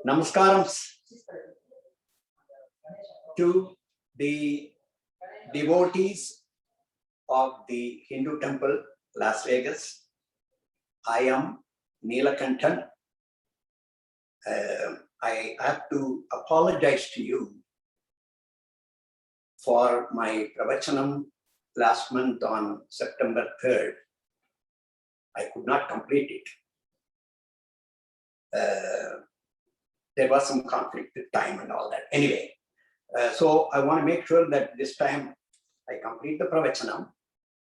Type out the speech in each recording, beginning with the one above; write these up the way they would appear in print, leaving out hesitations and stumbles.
Namaskaram to the devotees of the Hindu temple, Las Vegas. I am Nilakantan. I have to apologize to you for my pravachanam last month on September 3rd. I could not complete it. There was some conflict with time and all that. Anyway, so I want to make sure that this time I complete the pravachanam.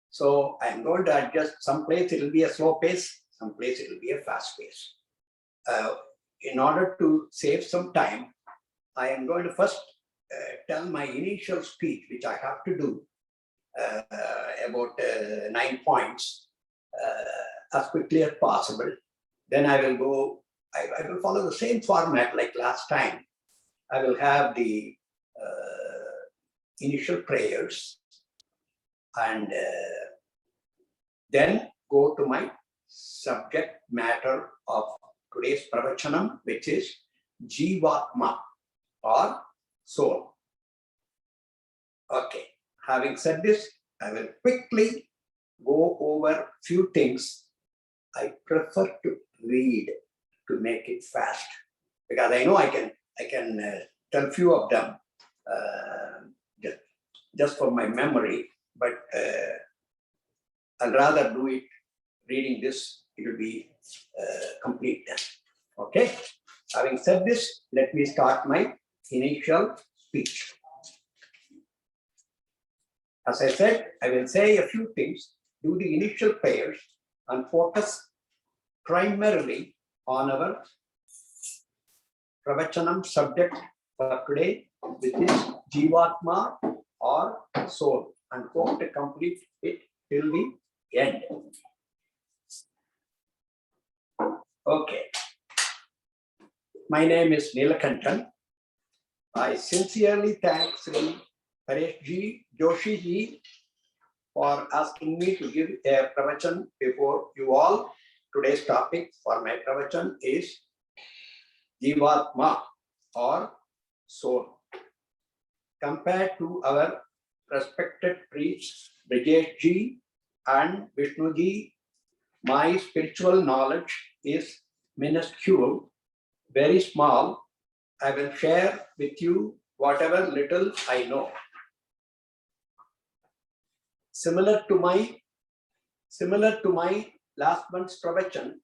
So I'm going to adjust. Some place it will be a slow pace, some place it will be a fast pace. In order to save some time, I am going to first tell my initial speech, which I have to do about 9 points as quickly as possible. Then I will go, I will follow the same format like last time. I will have the initial prayers and then go to my subject matter of today's pravachanam, which is Jivatma or soul. Okay, having said this, I will quickly go over few things. I prefer to read to make it fast because I know I can tell few of them just for my memory, but I'll rather do it reading this. It will be complete then. Okay. Having said this, let me start my initial speech. As I said, I will say a few things, do the initial prayers, and focus primarily on our pravachanam subject for today, which is Jivatma or soul, and hope to complete it till the end. Okay. My name is Nilakantan. I sincerely thank Sri Pareshji Joshi ji for asking me to give a pravachan before you all. Today's topic for my pravachan is Jivatma or soul. Compared to our respected priests Brijesh ji and Vishnu ji, my spiritual knowledge is minuscule, very small. I will share with you whatever little I know. Similar to my last month's pravachan,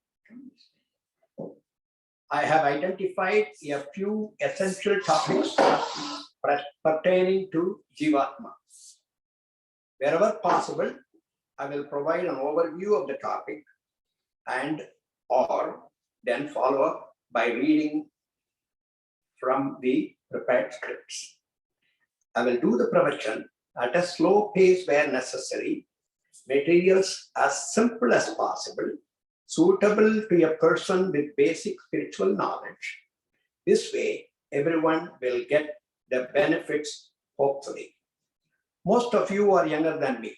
I have identified a few essential topics pertaining to Jivatma. Wherever possible, I will provide an overview of the topic and or then follow up by reading from the prepared scripts. I will do the pravachan at a slow pace where necessary, materials as simple as possible, suitable to a person with basic spiritual knowledge. This way, everyone will get the benefits, hopefully. Most of you are younger than me,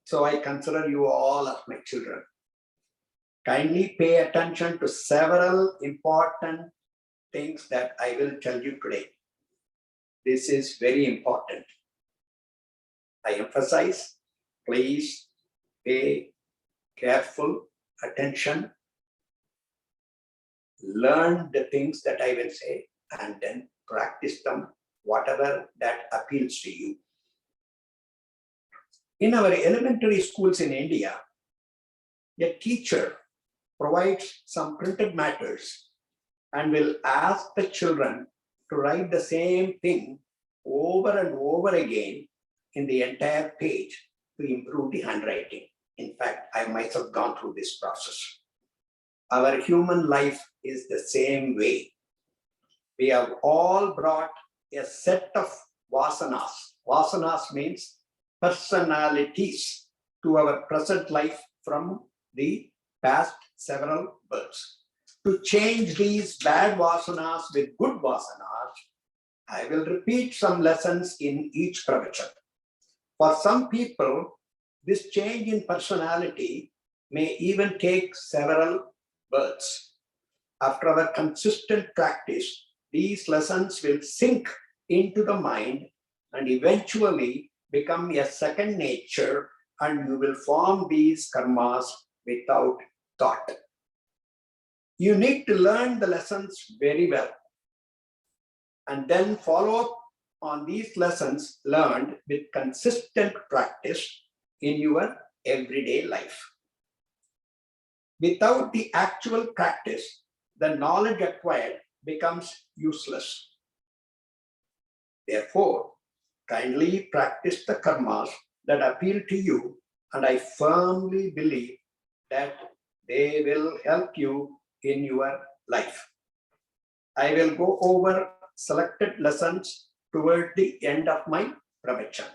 so I consider you all as my children. Kindly pay attention to several important things that I will tell you today. This is very important. I emphasize, please pay careful attention, learn the things that I will say, and then practice them, whatever that appeals to you. In our elementary schools in India, a teacher provides some printed matters and will ask the children to write the same thing over and over again in the entire page to improve the handwriting. In fact, I myself gone through this process. Our human life is the same way. We have all brought a set of vasanas. Vasanas means personalities to our present life from the past several births. To change these bad vasanas with good vasanas, I will repeat some lessons in each pravachan. For some people, this change in personality may even take several births. After our consistent practice, these lessons will sink into the mind and eventually become a second nature, and you will form these karmas without thought. You need to learn the lessons very well and then follow up on these lessons learned with consistent practice in your everyday life. Without the actual practice, the knowledge acquired becomes useless. Therefore, kindly practice the karmas that appeal to you, and I firmly believe that they will help you in your life. I will go over selected lessons toward the end of my pravachan.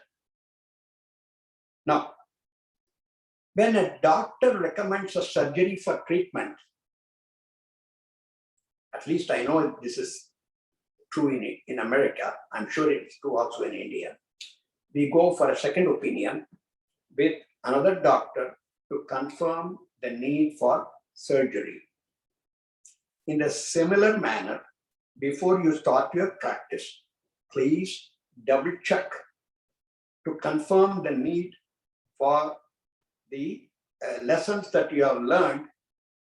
Now, when a doctor recommends a surgery for treatment, at least I know this is true in America, I'm sure it's true also in India, we go for a second opinion with another doctor to confirm the need for surgery. In a similar manner, before you start your practice, please double check to confirm the need for the lessons that you have learned,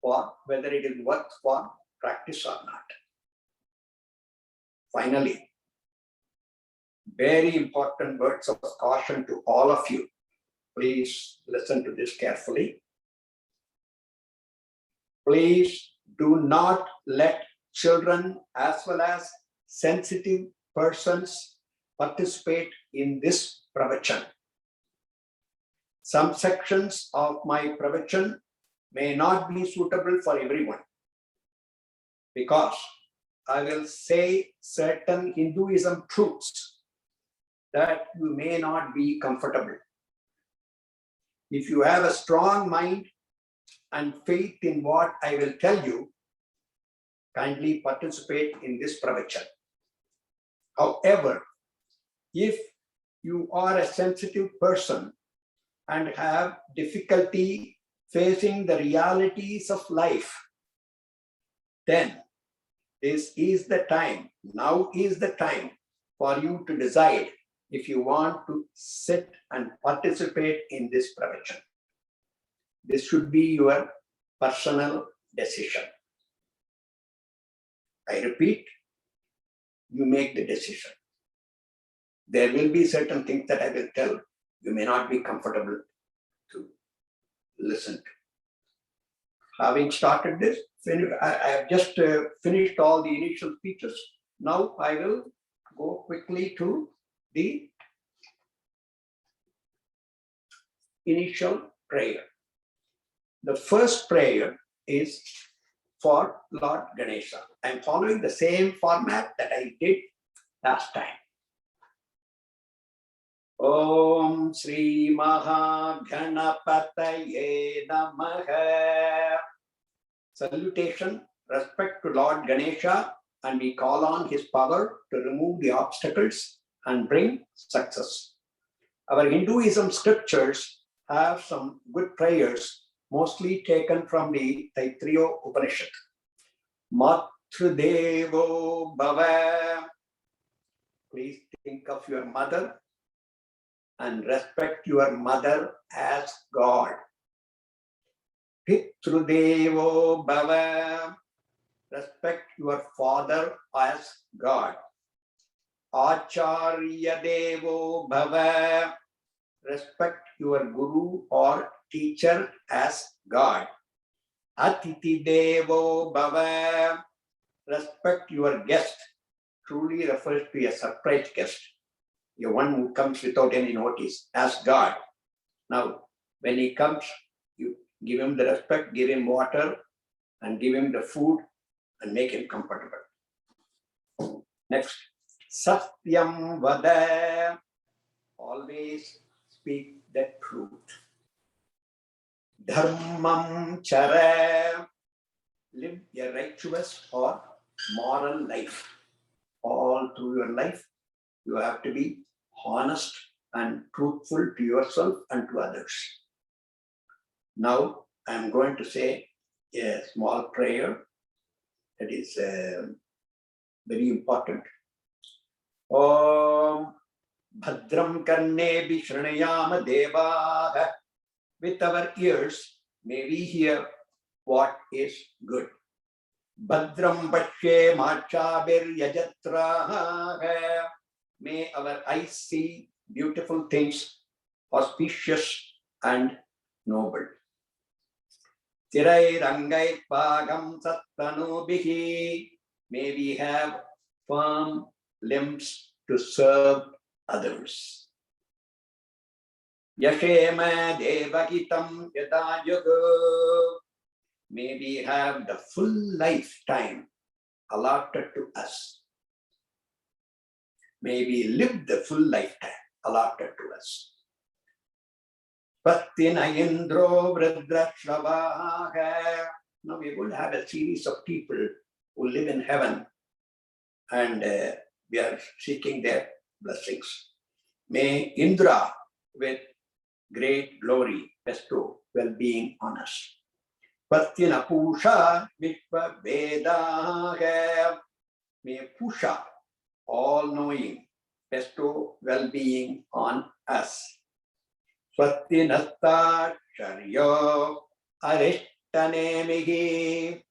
for whether it is worth for practice or not. Finally, very important words of caution to all of you. Please listen to this carefully. Please do not let children as well as sensitive persons participate in this pravachan. Some sections of my pravachan may not be suitable for everyone, because I will say certain Hinduism truths that you may not be comfortable. If you have a strong mind and faith in what I will tell you, kindly participate in this pravachan. However, if you are a sensitive person and have difficulty facing the realities of life, then this is the time, now is the time for you to decide if you want to sit and participate in this pravachan. This should be your personal decision. I repeat, you make the decision. There will be certain things that I will tell you may not be comfortable to listen to. Having started this, I have just finished all the initial speeches. Now I will go quickly to the initial prayer. The first prayer is for Lord Ganesha. I am following the same format that I did last time. Om Sri Maha Ganapataye Namaha. Salutation, respect to Lord Ganesha, and we call on his power to remove the obstacles and bring success. Our Hinduism scriptures have some good prayers, mostly taken from the Taittiriya Upanishad. Matrudevo Bhava. Please think of your mother and respect your mother as God. Pitrudevo Bhava. Respect your father as God. Acharya Devo Bhava. Respect your guru or teacher as God. Atiti Devo Bhava. Respect your guest. Truly refers to a surprise guest, the one who comes without any notice, as God. Now, when he comes, you give him the respect, give him water, and give him the food, and make him comfortable. Next, Satyam Vada. Always speak the truth. Dharmam Chara. Live a righteous or moral life. All through your life, you have to be honest and truthful to yourself and to others. Now, I'm going to say a small prayer that is very important. Om Bhadram Karne Vishnayama Devaha. With our ears, may we hear what is good. Bhadram Bhashye Machabir Yajatra. May our eyes see beautiful things, auspicious and noble. Tirai Rangai Pagam Sattanubihi. May we have firm limbs to serve others. Yashema Devakitam Yadayaga. May we have the full lifetime allotted to us. May we live the full lifetime allotted to us. Pattina Indro Vridrashravaha. Now we are going to have a series of people who live in heaven, and we are seeking their blessings. May Indra with great glory bestow well-being on us. Pattina Pusha Vishva Vedaha. May Pusha, all-knowing, bestow well-being on us. Swattinasta Charyo Arishtanemihi.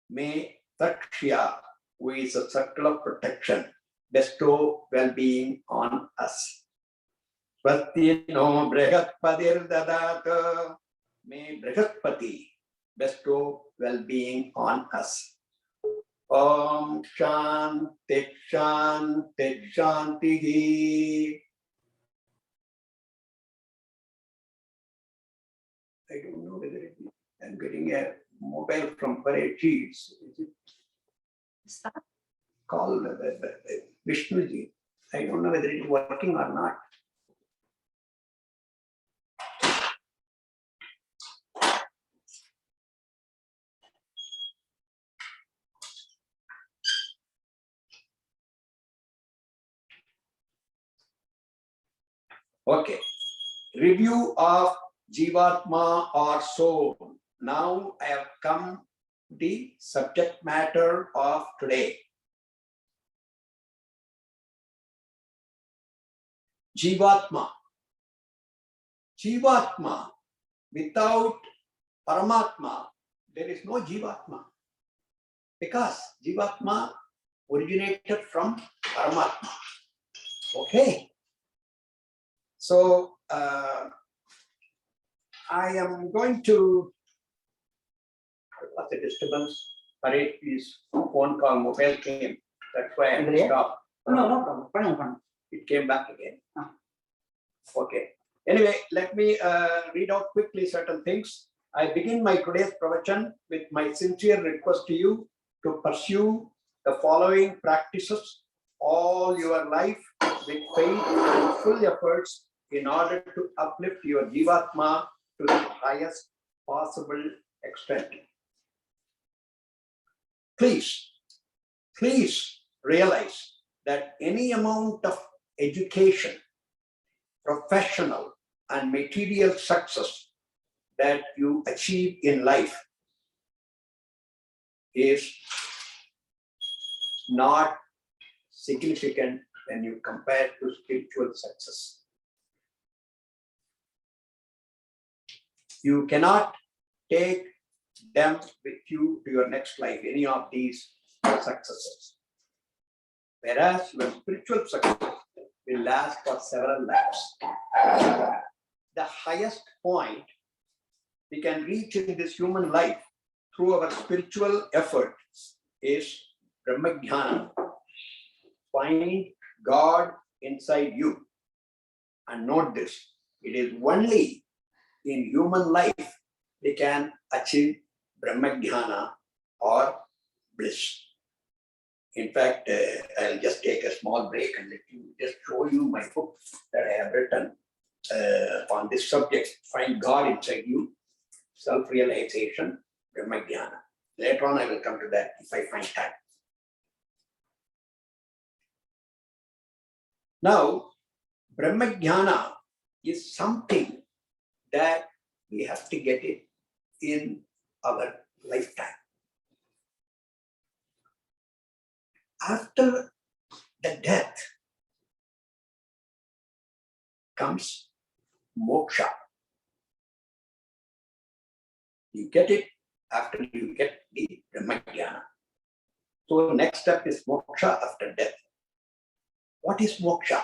May Takshya, who is a circle of protection, bestow well-being on us. Swattino Brihatpadir Dadata. May Brihaspati bestow well-being on us. Om Shanti Shanti Shanti. I don't know whether I'm getting a mobile from Parade Cheese. Is it called Vishnuji? I don't know whether it is working or not. Okay. Review of Jivatma or soul. Now I have come to the subject matter of today. Jivatma. Jivatma. Without Paramatma, there is no Jivatma. Because Jivatma originated from Paramatma. Okay. So I am going to, what's the disturbance? Parade, please, phone call, mobile came. That's why I stopped. No problem. It came back again. Okay. Anyway, let me read out quickly certain things. I begin my today's pravachan with my sincere request to you to pursue the following practices all your life with faith and full efforts in order to uplift your Jivatma to the highest possible extent. Please realize that any amount of education, professional and material success that you achieve in life is not significant when you compare to spiritual success. You cannot take them with you to your next life, any of these successes. Whereas your spiritual success will last for several lives. The highest point we can reach in this human life through our spiritual effort is Brahma-Jnana. Find God inside you. And note this, it is only in human life we can achieve Brahma-Jnana or bliss. In fact, I'll just take a small break and let you just show you my book that I have written on this subject. Find God inside you, self-realization, Brahma-Jnana. Later on, I will come to that if I find time. Now, Brahma-Jnana is something that we have to get it in our lifetime. After the death comes moksha. You get it after you get the Brahma-Jnana. So next step is moksha after death. What is moksha?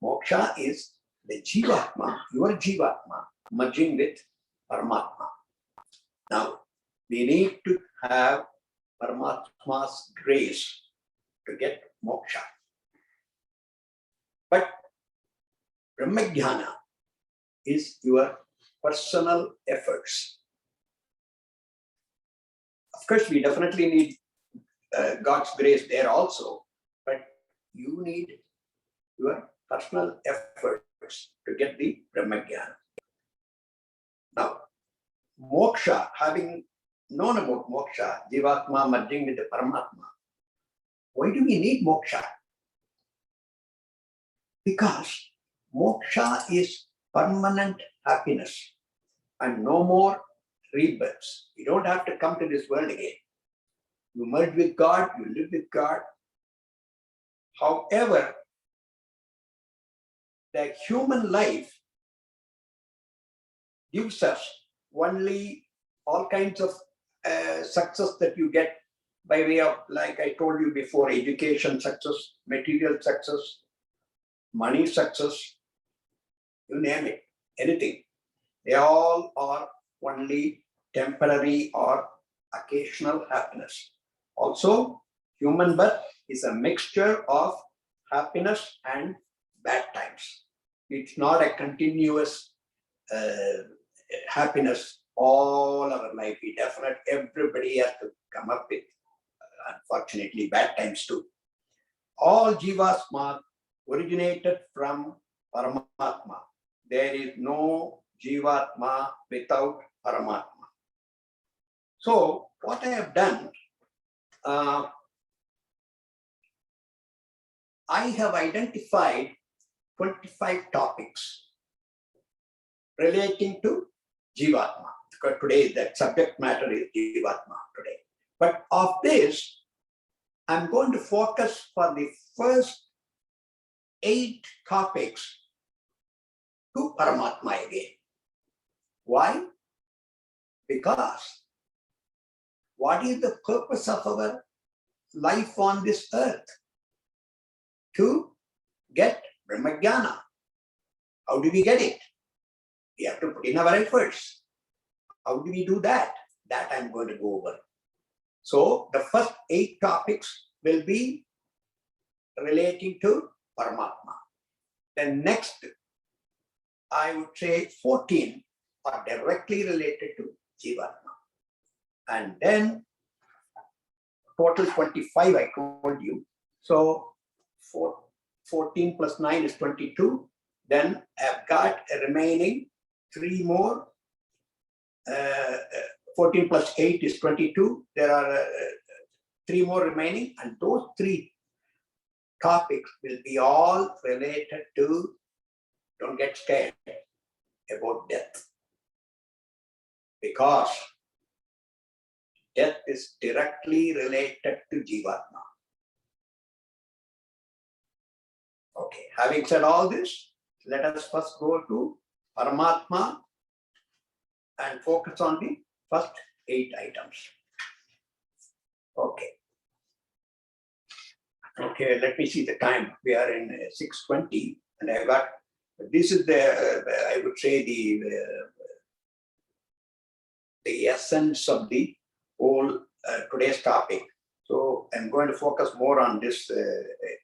Moksha is the Jivatma, your Jivatma, merging with Paramatma. Now, we need to have Paramatma's grace to get moksha. But Brahma-Jnana is your personal efforts. Of course, we definitely need God's grace there also, but you need your personal efforts to get the Brahma-Jnana. Now, moksha, having known about moksha, Jivatma merging with the Paramatma, why do we need moksha? Because moksha is permanent happiness and no more rebirths. You don't have to come to this world again. You merge with God, you live with God. However, the human life gives us only all kinds of success that you get by way of, like I told you before, education success, material success, money success, you name it, anything. They all are only temporary or occasional happiness. Also, human birth is a mixture of happiness and bad times. It's not a continuous happiness all our life. Everybody has to come up with, unfortunately, bad times too. All Jivasma originated from Paramatma. There is no Jivatma without Paramatma. So, what I have done, I have identified 25 topics relating to Jivatma. Because today, the subject matter is Jivatma today. But of this, I'm going to focus for the first 8 topics to Paramatma again. Why? Because what is the purpose of our life on this earth? To get Brahma-Jnana. How do we get it? We have to put in our efforts. How do we do that? That I'm going to go over. So the first 8 topics will be relating to Paramatma. The next, I would say 14 are directly related to Jivatma. And then total 25 I told you. So 14 plus 9 is 22. Then I've got a remaining 3 more. 14 plus 8 is 22. There are 3 more remaining, and those 3 topics will be all related to, don't get scared about death. Because death is directly related to Jivatma. Okay, having said all this, let us first go to Paramatma and focus on the first 8 items. Okay. Okay, let me see the time. We are in 6:20, and I got, this is the, I would say, the essence of the whole today's topic. So I'm going to focus more on this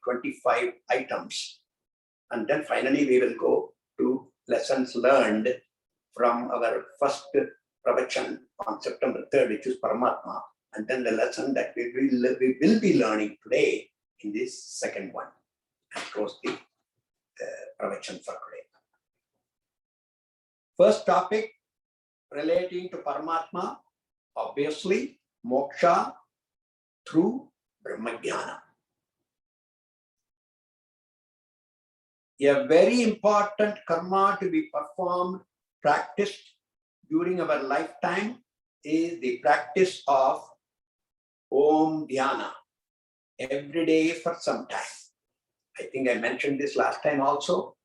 25 items. And then finally we will go to lessons learned from our first pravachan on September 3rd, which is Paramatma. And then the lesson that we will be learning today in this second one. And close the pravachan for today. First topic relating to Paramatma, obviously, moksha through Brahma-Jnana. A very important karma to be performed, practiced during our lifetime is the practice of Om Dhyana every day for some time. I think I mentioned this last time also.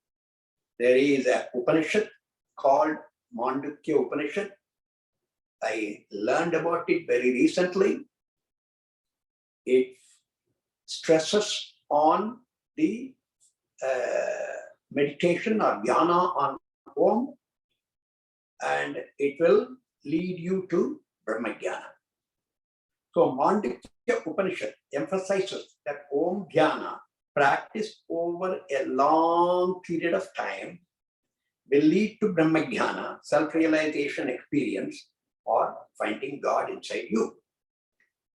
There is a Upanishad called Mandukya Upanishad. I learned about it very recently. It stresses on the meditation or dhyana on Om, and it will lead you to Brahma-Jnana. So Mandukya Upanishad emphasizes that Om Dhyana practiced over a long period of time will lead to Brahma-Jnana, self-realization experience, or finding God inside you.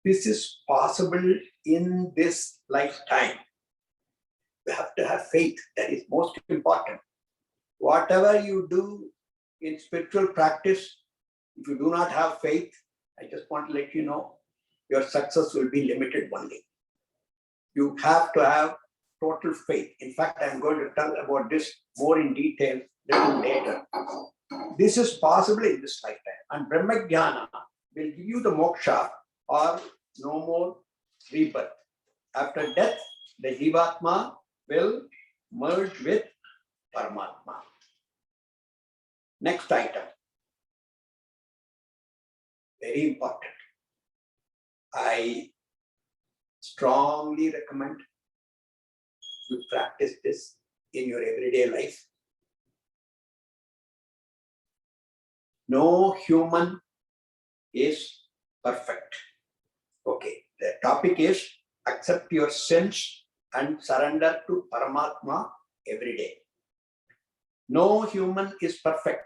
This is possible in this lifetime. You have to have faith. That is most important. Whatever you do in spiritual practice, if you do not have faith, I just want to let you know, your success will be limited only. You have to have total faith. In fact, I'm going to tell about this more in detail little later. This is possible in this lifetime. And Brahma-Jnana will give you the moksha or no more rebirth. After death, the Jivatma will merge with Paramatma. Next item. Very important. I strongly recommend you practice this in your everyday life. No human is perfect. Okay, the topic is accept your sins and surrender to Paramatma every day. No human is perfect.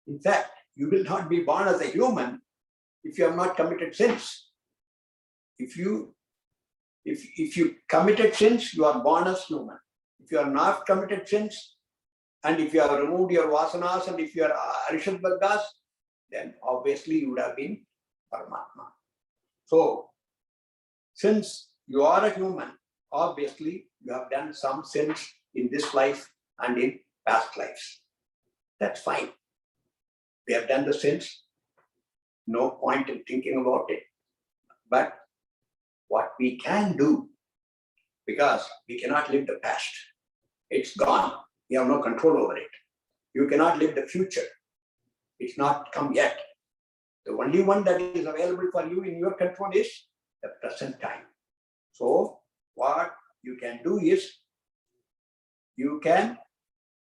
In fact, you will not be born as a human if you have not committed sins. If you committed sins, you are born as human. If you are not committed sins, and if you have removed your vasanas, and if you are Arishad Vargas, then obviously you would have been Paramatma. So, since you are a human, obviously you have done some sins in this life and in past lives. That's fine. We have done the sins. No point in thinking about it. But what we can do, because we cannot live the past. It's gone. We have no control over it. You cannot live the future. It's not come yet. The only one that is available for you in your control is the present time. So what you can do is, you can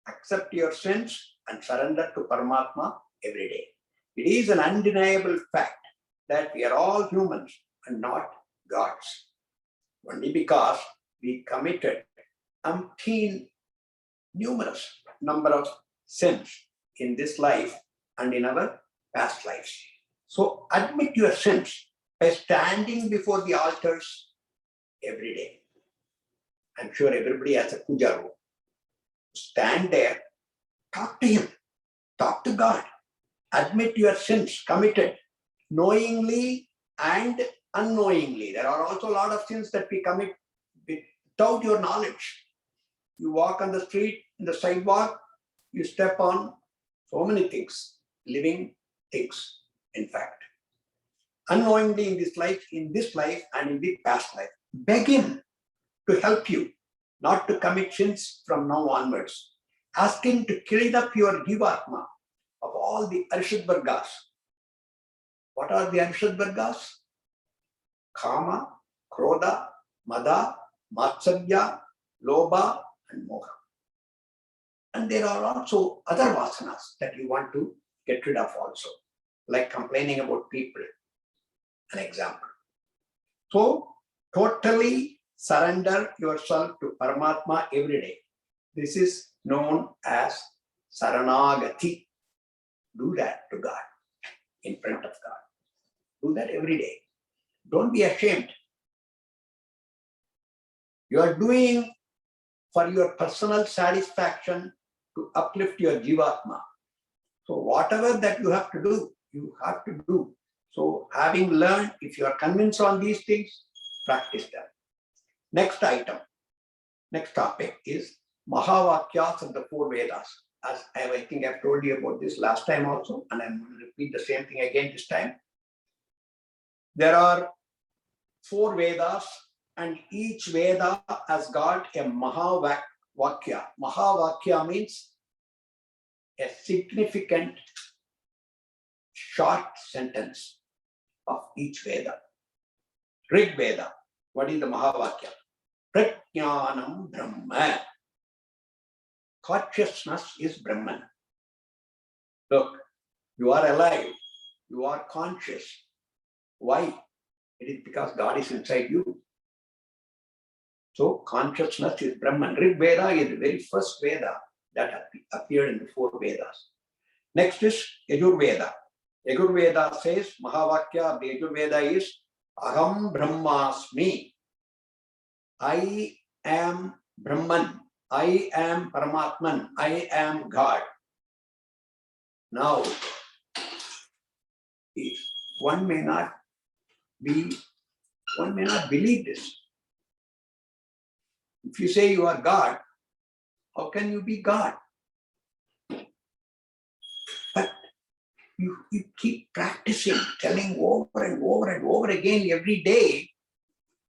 accept your sins and surrender to Paramatma every day. It is an undeniable fact that we are all humans and not gods. Only because we committed numerous number of sins in this life and in our past lives. So admit your sins by standing before the altars every day. I'm sure everybody has a puja room. Stand there, talk to him, talk to God. Admit your sins committed knowingly and unknowingly. There are also a lot of sins that we commit without your knowledge. You walk on the street, in the sidewalk, you step on so many things, living things, in fact. Unknowingly in this life and in the past life. Beg him to help you not to commit sins from now onwards. Ask him to clean up your Jivatma of all the Arishad Vargas. What are the Arishad Vargas? Kama, Krodha, Mada, Matsarya, Lobha, and Moha. And there are also other vasanas that you want to get rid of also, like complaining about people, an example. So, totally surrender yourself to Paramatma every day. This is known as Saranagati. Do that to God, in front of God. Do that every day. Don't be ashamed. You are doing for your personal satisfaction to uplift your Jivatma. So whatever that you have to do, you have to do. So having learned, if you are convinced on these things, practice them. Next item, next topic is Mahavakyas of the four Vedas. as I think I've told you about this last time also, and I'm going to repeat the same thing again this time. There are 4 Vedas, and each Veda has got a Mahavakya. Mahavakya means a significant short sentence of each Veda. Rig Veda, what is the Mahavakya? Prajnanam Brahma. Consciousness is Brahman. Look, you are alive, you are conscious. Why? It is because God is inside you. So consciousness is Brahman. Rig Veda is the very first Veda that appeared in the 4 Vedas. Next is Yajurveda. Yajurveda says, Mahavakya of the Yajurveda is Aham Brahmasmi. I am Brahman. I am Paramatman. I am God. Now, one may not believe this. If you say you are God, how can you be God? But you keep practicing, telling over and over and over again every day.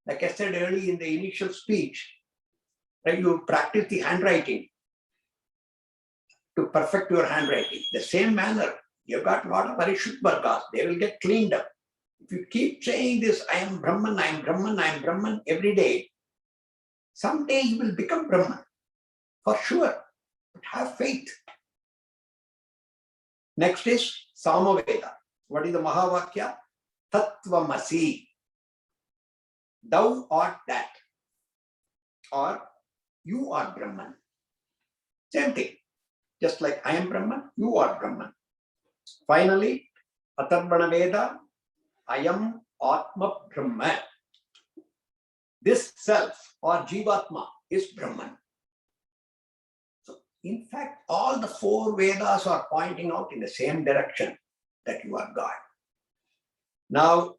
Like I said earlier in the initial speech, that you practice the handwriting to perfect your handwriting. The same manner, you've got a lot of Parishutvargas, they will get cleaned up. If you keep saying this, I am Brahman, I am Brahman, I am Brahman every day, someday you will become Brahman, for sure. But have faith. Next is Samaveda. What is the Mahavakya? Tattvamasi. Thou art that. Or you are Brahman. Same thing. Just like I am Brahman, you are Brahman. Finally, Atharvana Veda, I am Atma Brahma. This self or Jivatma is Brahman. So, in fact, all the 4 Vedas are pointing out in the same direction, that you are God. Now,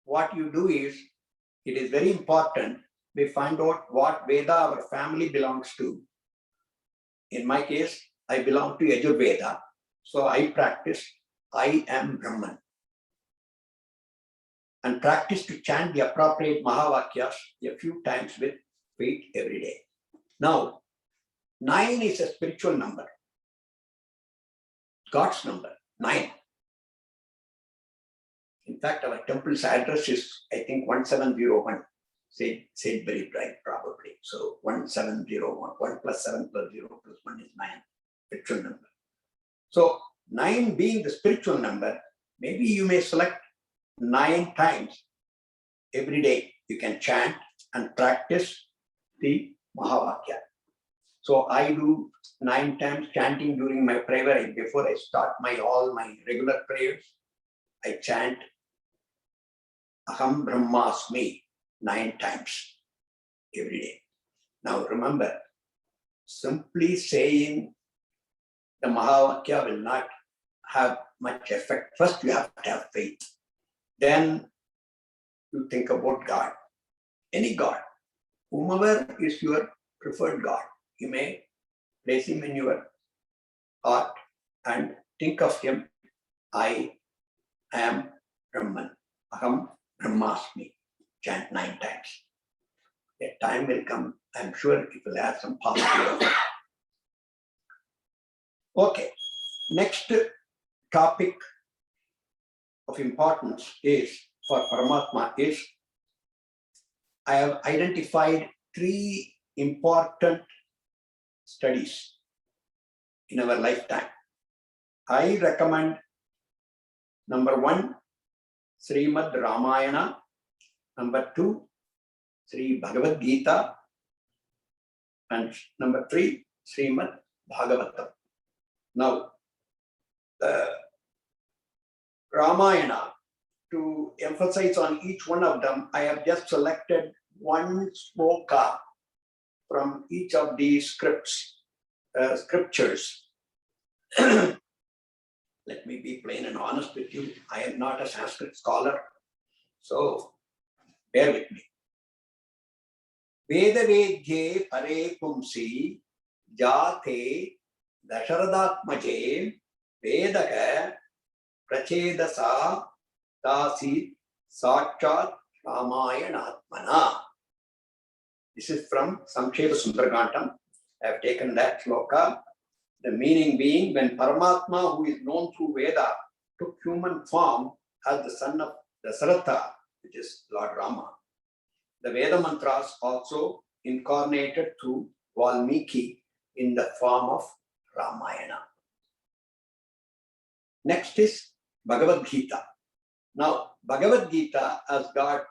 what you do is, it is very important we find out what Veda our family belongs to. In my case, I belong to Yajurveda, so I practice I am Brahman, and practice to chant the appropriate Mahavakyas a few times with faith every day. Now, 9 is a spiritual number, God's number, 9. In fact, our temple's address is, I think, 1701. Said very right, probably. So 1701, 1 plus 7 plus 0 plus 1 is 9, spiritual number. So 9 being the spiritual number, maybe you may select 9 times every day. You can chant and practice the Mahavakya. So I do 9 times chanting during my prayer. Before I start all my regular prayers, I chant Aham Brahmasmi 9 times every day. Now remember, simply saying the Mahavakya will not have much effect. First, you have to have faith. Then you think about God, any God, whomever is your preferred God. You may place him in your heart and think of him. I am Brahman. Aham Brahmasmi. Chant 9 times. A time will come, I'm sure it will have some positive effect. Okay, next topic of importance is, for Paramatma, is I have identified 3 important studies in our lifetime. I recommend number 1, Srimad Ramayana. Number 2, Sri Bhagavad Gita. And number 3, Srimad Bhagavatam. Now, the Ramayana, to emphasize on each one of them, I have just selected 1 sloka from each of these scriptures. Let me be plain and honest with you. I am not a Sanskrit scholar, so bear with me. Vedavedye pare pumsi jate Dasharathatmaje Vedaka Prachedasa Dasi Sakshat Ramayanatmana. This is from Samkshepa Sundarkantam. I have taken that sloka. The meaning being, when Paramatma, who is known through Veda, took human form as the son of Dasaratha, which is Lord Rama, the Veda mantras also incarnated through Valmiki in the form of Ramayana. Next is Bhagavad Gita. Now, Bhagavad Gita has got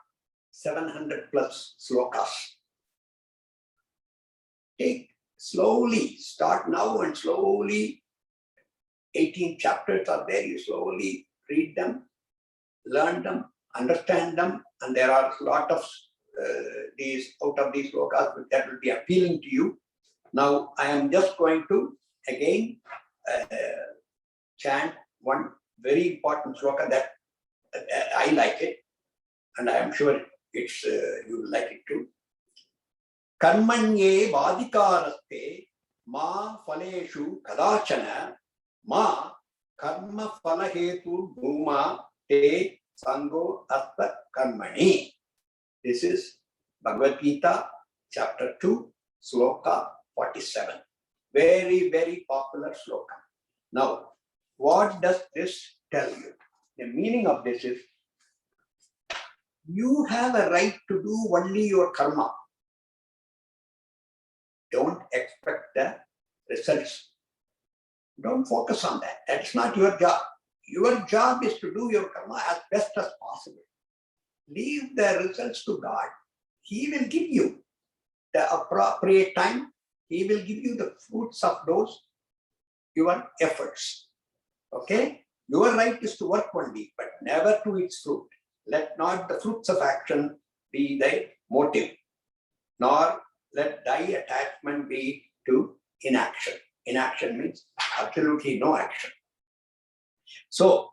700 plus slokas. Take slowly, start now and slowly, 18 chapters are there, you slowly read them, learn them, understand them, and there are a lot of these out of these slokas that will be appealing to you. Now, I am just going to again chant one very important sloka that I like it, and I am sure it's you will like it too. Karmanye vadikaraste ma phaleshu kadachana ma karma phalahetu bhuma te sango artha karmani. This is Bhagavad Gita, chapter 2, sloka 47. Very, very popular sloka. Now, what does this tell you? The meaning of this is, you have a right to do only your karma. Don't expect the results. Don't focus on that. That's not your job. Your job is to do your karma as best as possible. Leave the results to God. He will give you the appropriate time. He will give you the fruits of those your efforts. Okay? Your right is to work only, but never to its fruit. Let not the fruits of action be the motive, nor let thy attachment be to inaction. Inaction means absolutely no action. So,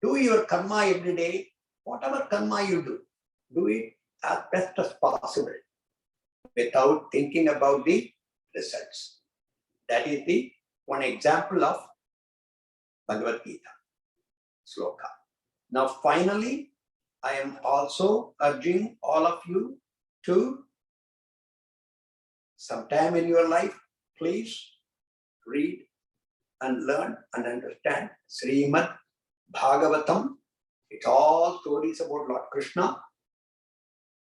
do your karma every day. Whatever karma you do it as best as possible without thinking about the results. That is the one example of Bhagavad Gita sloka. Now, finally, I am also urging all of you to, sometime in your life, please read and learn and understand Srimad Bhagavatam. It's all stories about Lord Krishna.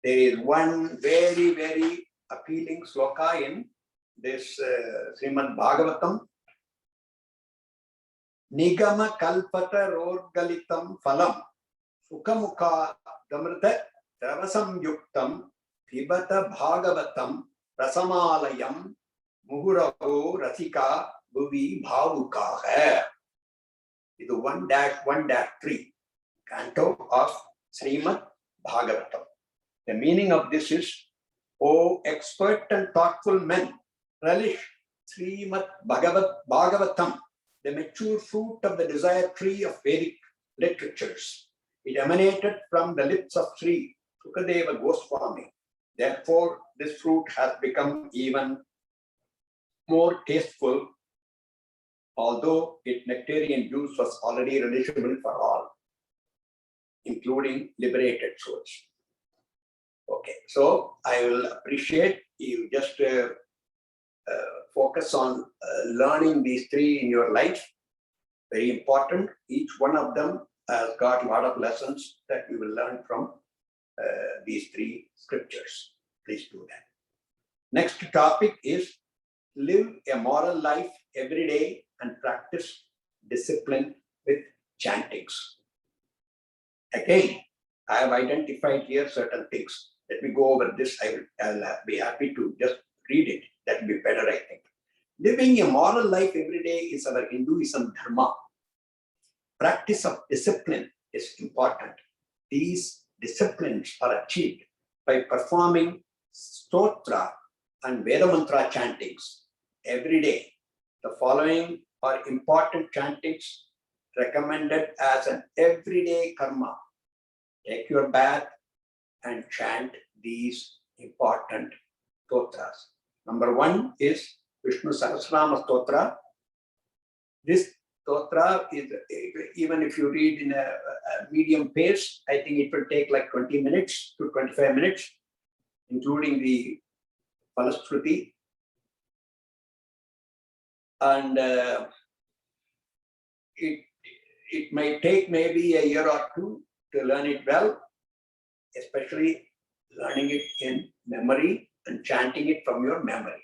There is one very, very appealing sloka in this Srimad Bhagavatam. Nigama kalpata rorgalitam phalam sukhamukha damrita travasam yuktam pibata bhagavatam rasamalayam muhuraho rasika bhuvi bhavukaha. This is 1-1-3 canto of Srimad Bhagavatam. The meaning of this is, O expert and thoughtful men, relish Srimad Bhagavatam, the mature fruit of the desired tree of Vedic literatures. It emanated from the lips of Sri Sukadeva Goswami. Therefore, this fruit has become even more tasteful, although its nectarian juice was already relishable for all, including liberated souls. Okay, so I will appreciate you just focus on learning these three in your life. Very important. Each one of them has got a lot of lessons that you will learn from these three scriptures. Please do that. Next topic is live a moral life every day and practice discipline with chantings. Again, I have identified here certain things. Let me go over this. I'll be happy to just read it. That will be better, I think. Living a moral life every day is our Hinduism dharma. Practice of discipline is important. These disciplines are achieved by performing stotra and Veda mantra chantings every day. The following are important chantings recommended as an everyday karma. Take your bath and chant these important stotras. Number one is Vishnu Sahasranama Stotra. This stotra is, even if you read in a medium pace, I think it will take like 20 minutes to 25 minutes, including the Palastruti. And it may take maybe a year or two to learn it well, especially learning it in memory and chanting it from your memory.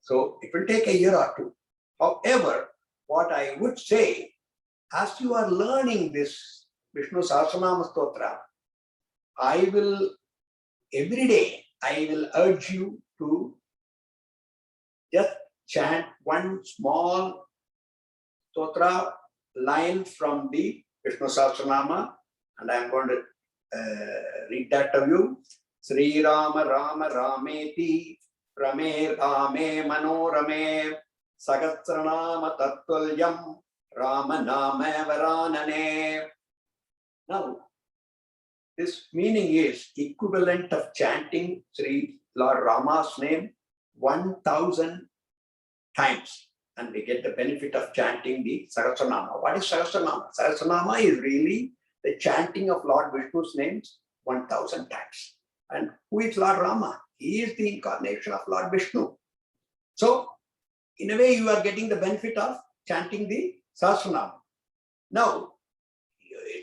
So it will take a year or two. However, what I would say, as you are learning this Vishnu Sahasranama Stotra, every day, I will urge you to just chant one small stotra line from the Vishnu Sahasranama, and I am going to read that to you. Sri Rama Rama Rameti Rame Rame Manorame Sahasranama Tattvalyam Rama Nama Varanane. Now, this meaning is equivalent of chanting Sri Lord Rama's name 1,000 times, and we get the benefit of chanting the Sahasranama. What is Sahasranama? Sahasranama is really the chanting of Lord Vishnu's names 1,000 times. And who is Lord Rama? He is the incarnation of Lord Vishnu. So, in a way, you are getting the benefit of chanting the Sahasranama. Now,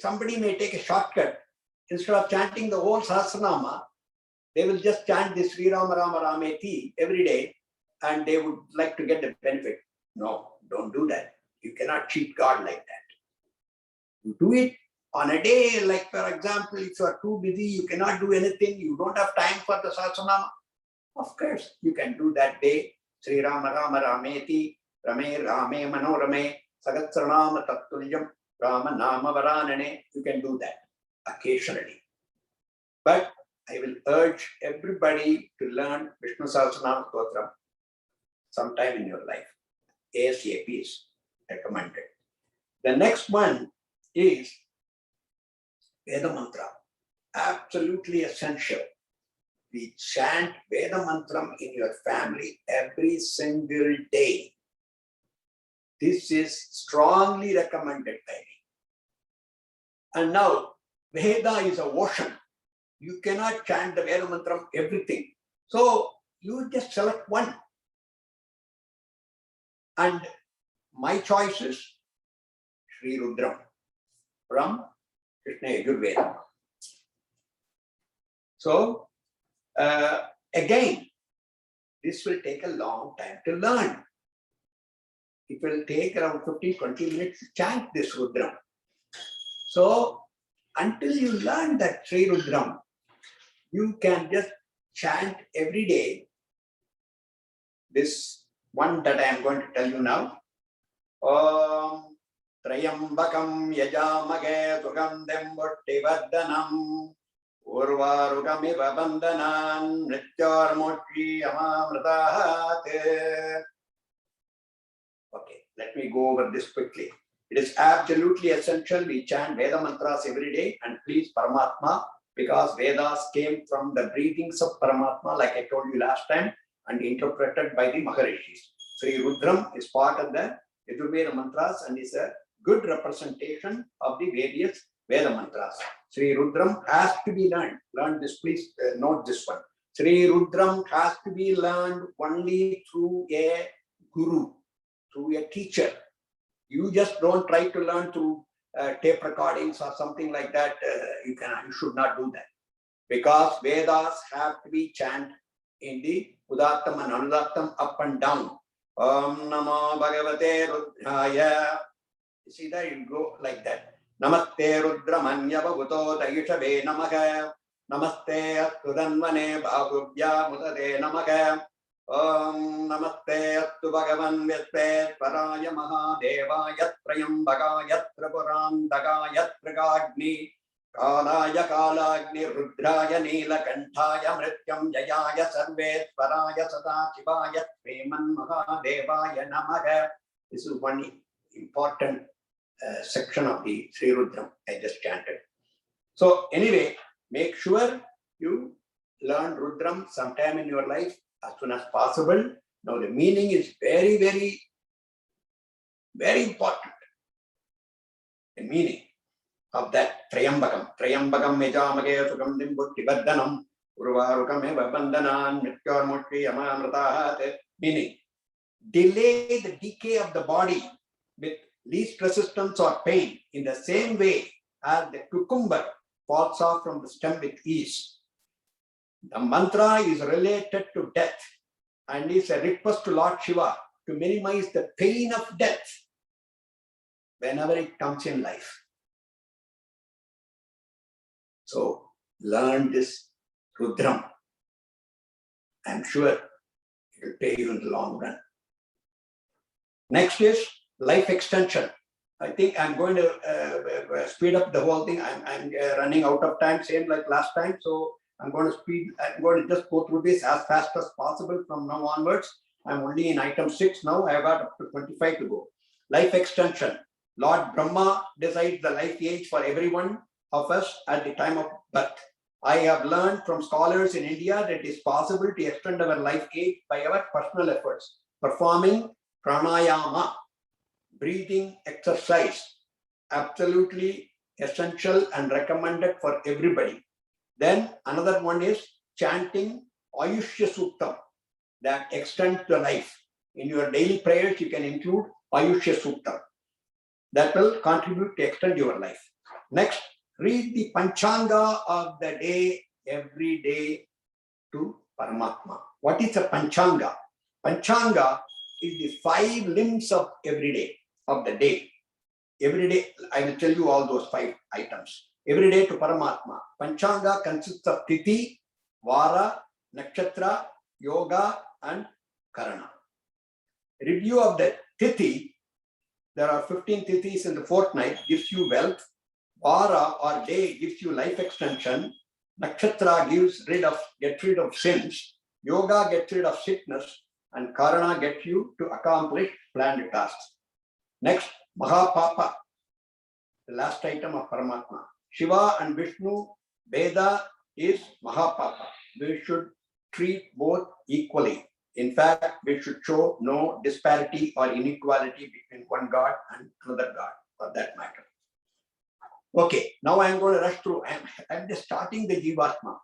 somebody may take a shortcut. Instead of chanting the whole Sahasranama, they will just chant this Sri Rama Rama Rameti every day, and they would like to get the benefit. No, don't do that. You cannot cheat God like that. You do it on a day, like for example, if you are too busy, you cannot do anything, you don't have time for the Sahasranama. Of course, you can do that day. Sri Rama Rama Rameti Rame Rame Manorame Sahasranama Tattvalyam Rama Nama Varanane. You can do that occasionally. But I will urge everybody to learn Vishnu Sahasranama Stotram sometime in your life. ASAP is recommended. The next one is Veda Mantra. Absolutely essential. We chant Veda Mantram in your family every single day. This is strongly recommended by me. And now, Veda is a ocean. You cannot chant the Veda Mantram everything. So, you just select one. And my choice is Sri Rudram from Krishna Yajurveda. So, again, this will take a long time to learn. It will take around 15-20 minutes to chant this Rudram. So, until you learn that Sri Rudram, you can just chant every day this one that I am going to tell you now. Om Trayambakam Yajamage Sugandham Vashtivardhanam Urvarugamiva Bandhanan Nityarmochi Amamratahat. Okay, let me go over this quickly. It is absolutely essential we chant Veda mantras every day, and please Paramatma, because Vedas came from the breathings of Paramatma, like I told you last time, and interpreted by the Maharishis. Sri Rudram is part of the Yajurveda mantras and is a good representation of the various Veda mantras. Sri Rudram has to be learned. Learn this, please note this one. Sri Rudram has to be learned only through a guru, through a teacher. You just don't try to learn through tape recordings or something like that. You should not do that. Because Vedas have to be chanted in the Udattam and Anudattam, up and down. Om Namo Bhagavate Rudraya. You see that? You go like that. Namaste Rudramanya Bhavuto Dayushabe Namaha. Namaste Astudanvane Bhavubhya Mudade Namaha. Om Namaste Astu Bhagavan Vyaspe Paraya Mahadeva Yatrayam Bhaga Yatra Puran Daga Yatra Gagni Kalaya Kalagni Rudraya Nilakantaya Mrityam Jayaya Sarvesvaraya Sadachivaya Preman Mahadevaya Namaha. This is one important section of the Sri Rudram I just chanted. So anyway, make sure you learn Rudram sometime in your life as soon as possible. Now the meaning is very, very, very important. The meaning of that Trayambakam. Trayambakam Mejamage Sukam Dimbutti Baddanam Urvarukam Eva Bandanan Mityormutti Amamratahat. Meaning, delay the decay of the body with least resistance or pain in the same way as the cucumber falls off from the stem with ease. The mantra is related to death and is a request to Lord Shiva to minimize the pain of death whenever it comes in life. So learn this Rudram. I'm sure it will pay you in the long run. Next is life extension. I think I'm going to speed up the whole thing. I'm running out of time, same like last time. So I'm going to just go through this as fast as possible from now onwards. I'm only in item 6 now. I have got up to 25 to go. Life extension. Lord Brahma decides the life age for every one of us at the time of birth. I have learned from scholars in India that it is possible to extend our life age by our personal efforts, performing pranayama, breathing exercise, absolutely essential and recommended for everybody. Then another one is chanting Ayushya Suktam, that extends the life. In your daily prayers, you can include Ayushya Suktam. That will contribute to extend your life. Next, read the Panchanga of the day every day to Paramatma. What is a Panchanga? Panchanga is the 5 limbs of every day, of the day. Every day, I will tell you all those 5 items. Every day to Paramatma. Panchanga consists of Tithi, Vara, Nakshatra, Yoga, and Karana. Review of the Tithi. There are 15 Tithis in the fortnight, gives you wealth. Vara or day gives you life extension. Nakshatra gets rid of sins. Yoga gets rid of sickness. And Karana gets you to accomplish planned tasks. Next, Mahapapa, the last item of Paramatma. Shiva and Vishnu, Veda is Mahapapa. We should treat both equally. In fact, we should show no disparity or inequality between one God and another God, for that matter. Okay, now I'm going to rush through. I'm just starting the Jivatma.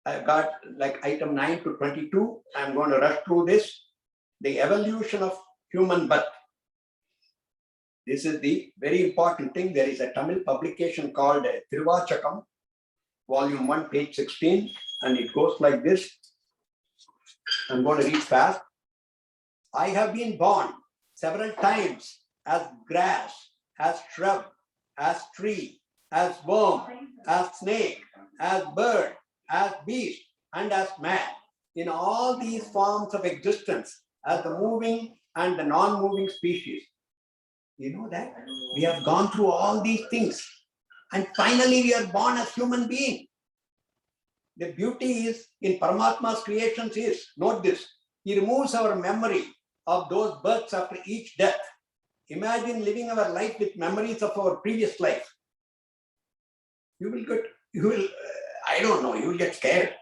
I've got like item 9 to 22. I'm going to rush through this. The evolution of human birth. This is the very important thing. There is a Tamil publication called Tiruvachakam, volume 1, page 16, and it goes like this. I'm going to read fast. I have been born several times as grass, as shrub, as tree, as worm, as snake, as bird, as beast, and as man. In all these forms of existence, as the moving and the non-moving species. You know that? We have gone through all these things. And finally, we are born as human beings. The beauty is in Paramatma's creations is, note this, he removes our memory of those births after each death. Imagine living our life with memories of our previous life. You will get scared.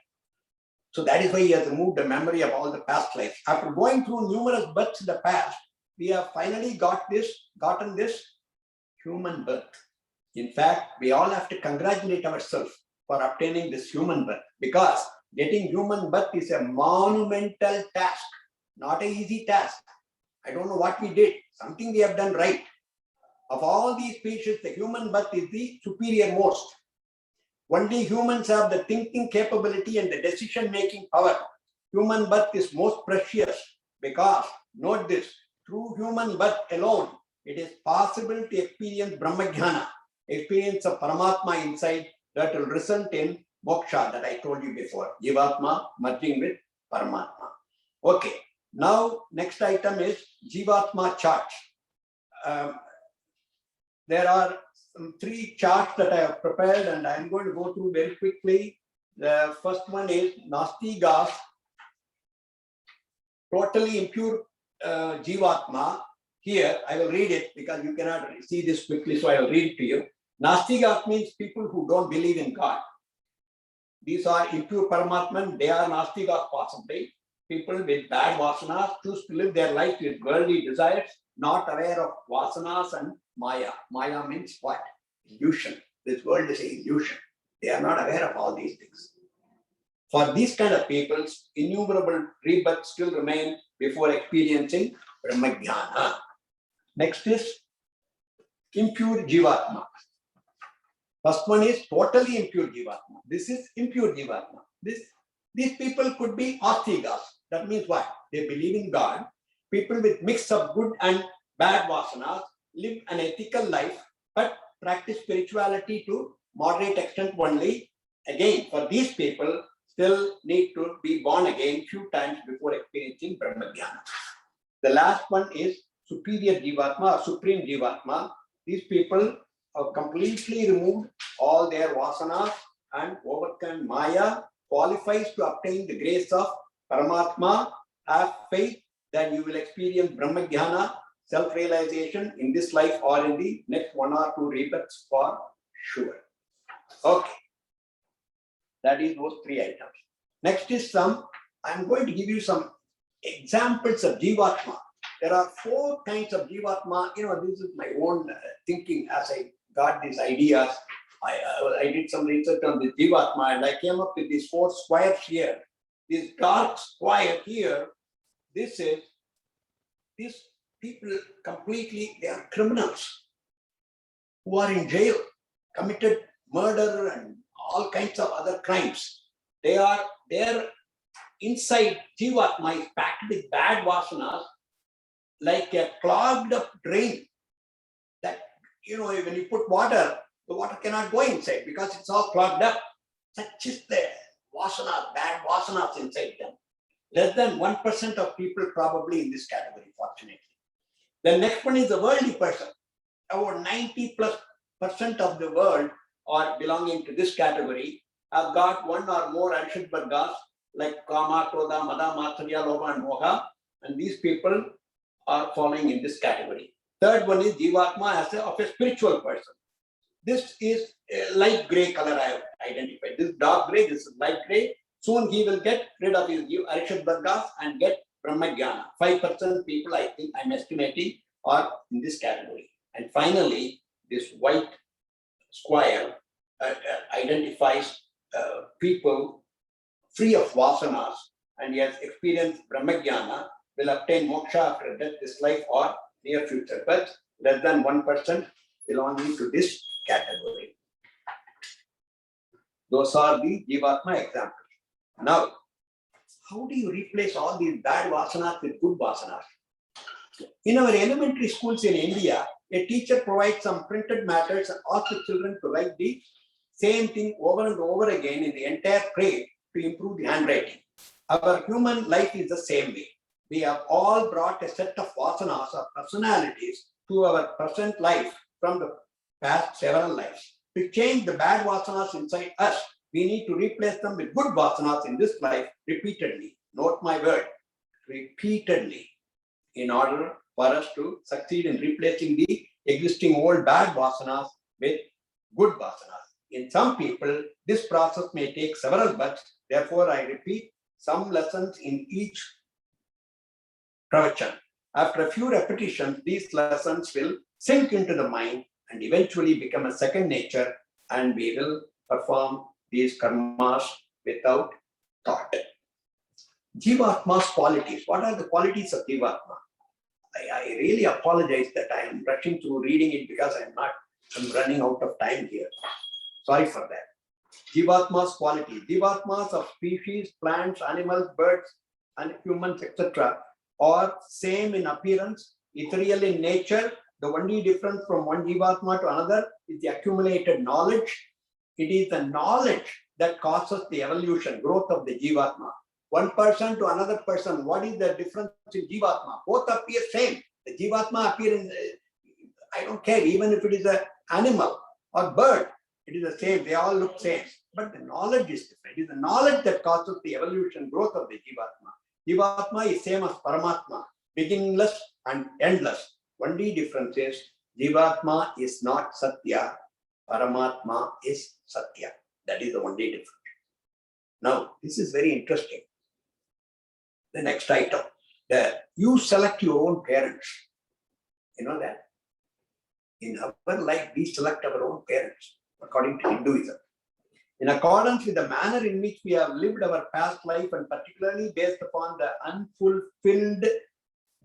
So that is why he has removed the memory of all the past lives. After going through numerous births in the past, we have finally gotten this human birth. In fact, we all have to congratulate ourselves for obtaining this human birth, because getting human birth is a monumental task, not an easy task. I don't know what we did, something we have done right. Of all these species, the human birth is the superior most. Only humans have the thinking capability and the decision-making power. Human birth is most precious because, note this, through human birth alone, it is possible to experience Brahma-Jnana, experience of Paramatma inside, that will result in moksha that I told you before, Jivatma merging with Paramatma. Okay, now next item is Jivatma charts. There are 3 charts that I have prepared and I am going to go through very quickly. The first one is Nastigas, totally impure Jivatma. Here, I will read it because you cannot see this quickly, so I will read it to you. Nastigas means people who don't believe in God. These are impure Paramatman, they are Nastigas possibly. people with bad vasanas choose to live their life with worldly desires, not aware of vasanas and maya. Maya means what? Illusion. This world is an illusion. They are not aware of all these things. For these kind of people, innumerable rebirths still remain before experiencing Brahma-Jnana. Next is impure Jivatma. First one is totally impure Jivatma. This is impure Jivatma. These people could be astigas. That means what? They believe in God. People with mix of good and bad vasanas live an ethical life, but practice spirituality to moderate extent only. Again, for these people, still need to be born again few times before experiencing Brahma-Jnana. The last one is superior Jivatma or supreme Jivatma. These people have completely removed all their vasanas and overcome Maya, qualifies to obtain the grace of Paramatma. Have faith that you will experience Brahma-Jnana, self-realization in this life or in the next 1 or 2 rebirths for sure. Okay. That is those 3 items. Next is I'm going to give you some examples of Jivatma. There are 4 kinds of Jivatma. This is my own thinking as I got these ideas. I did some research on the Jivatma and I came up with these 4 squares here. This dark square here, these people completely, they are criminals who are in jail, committed murder and all kinds of other crimes. Their inside Jivatma is packed with bad vasanas like a clogged up drain that, when you put water, the water cannot go inside because it's all clogged up. Such is the vasanas, bad vasanas inside them. Less than 1% of people probably in this category, fortunately. The next one is the worldly person. About 90+% of the world are belonging to this category have got 1 or more Arishad Vargas like Kama, Krodha, Mada, Matsarya, Lobha and Moha, and these people are falling in this category. Third one is Jivatma of a spiritual person. This is a light gray color I have identified. This dark gray, this is light gray. Soon he will get rid of his Arishad Vargas and get Brahma-Jnana. 5% people, I think I'm estimating, are in this category. And finally, this white square identifies people free of vasanas and he has experienced Brahma-Jnana, will obtain moksha after death, this life or near future. But less than 1% belonging to this category. Those are the Jivatma examples. Now, how do you replace all these bad vasanas with good vasanas? In our elementary schools in India, a teacher provides some printed matters and asks the children to write the same thing over and over again in the entire grade to improve the handwriting. Our human life is the same way. We have all brought a set of vasanas or personalities to our present life from the past several lives. To change the bad vasanas inside us, we need to replace them with good vasanas in this life repeatedly. Note my word, repeatedly, in order for us to succeed in replacing the existing old bad vasanas with good vasanas. In some people, this process may take several births. Therefore, I repeat some lessons in each pravachan. After a few repetitions, these lessons will sink into the mind and eventually become a second nature, and we will perform these karmas without thought. Jivatma's qualities. What are the qualities of Jivatma? I really apologize that I am rushing through reading it because I'm running out of time here. Sorry for that. Jivatma's qualities. Jivatmas of species, plants, animals, birds, and humans, etc. are same in appearance, ethereal in nature. The only difference from one Jivatma to another is the accumulated knowledge. It is the knowledge that causes the evolution, growth of the Jivatma. One person to another person, what is the difference in Jivatma? Both appear same. The Jivatma appear in, I don't care, even if it is an animal or bird, it is the same, they all look same. But the knowledge is different. It is the knowledge that causes the evolution, growth of the Jivatma. Jivatma is same as Paramatma, beginningless and endless. Only difference is Jivatma is not Satya, Paramatma is Satya. That is the only difference. Now, this is very interesting. The next item, you select your own parents. You know that? In our life, we select our own parents, according to Hinduism. In accordance with the manner in which we have lived our past life, and particularly based upon the unfulfilled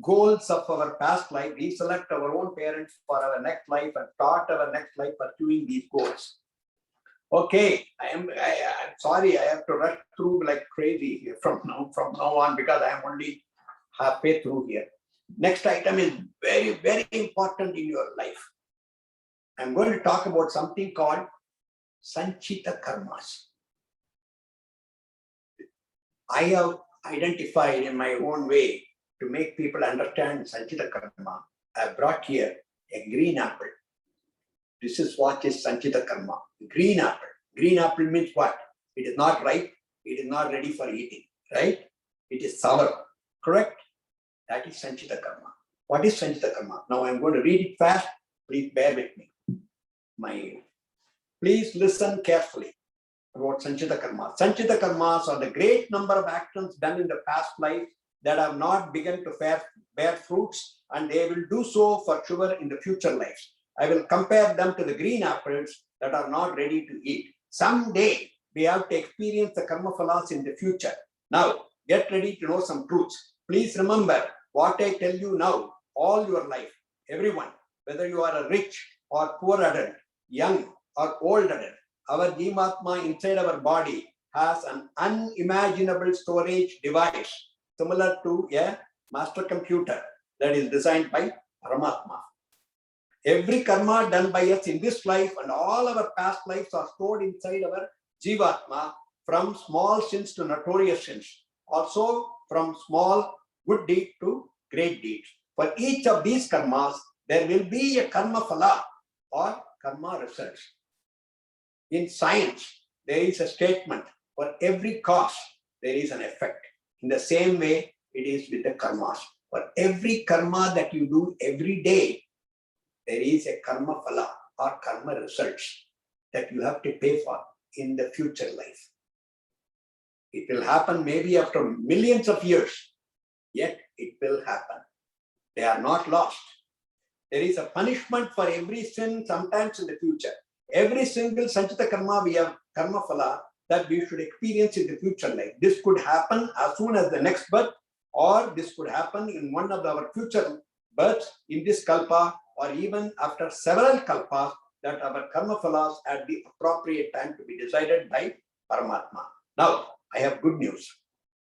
goals of our past life, we select our own parents for our next life and start our next life pursuing these goals. Okay, I'm sorry, I have to rush through like crazy here from now on because I am only halfway through here. Next item is very, very important in your life. I'm going to talk about something called Sanchita Karmas. I have identified in my own way to make people understand Sanchita Karma. I brought here a green apple. This is what is Sanchita Karma. Green apple. Green apple means what? It is not ripe. It is not ready for eating. Right? It is sour. Correct? That is Sanchita Karma. What is Sanchita Karma? Now I'm going to read it fast. Please bear with me. Please listen carefully about Sanchita Karma. Sanchita Karmas are the great number of actions done in the past life that have not begun to bear fruits, and they will do so for sure in the future lives. I will compare them to the green apples that are not ready to eat. Someday, we have to experience the karma phalas in the future. Now, get ready to know some truths. Please remember what I tell you now, all your life, everyone, whether you are a rich or poor adult, young or old adult, our Jivatma inside our body has an unimaginable storage device similar to a master computer that is designed by Paramatma. Every karma done by us in this life and all our past lives are stored inside our Jivatma, from small sins to notorious sins, also from small good deed to great deeds. For each of these karmas, there will be a karma phala or karma results. In science, there is a statement, for every cause, there is an effect. In the same way, it is with the karmas. For every karma that you do every day, there is a karma phala or karma results that you have to pay for in the future life. It will happen maybe after millions of years, yet it will happen. They are not lost. There is a punishment for every sin sometimes in the future. Every single Sanchita Karma, we have karma phala that we should experience in the future life. This could happen as soon as the next birth, or this could happen in one of our future births in this kalpa, or even after several kalpas, that our karma phalas at the appropriate time to be decided by Paramatma. Now, I have good news.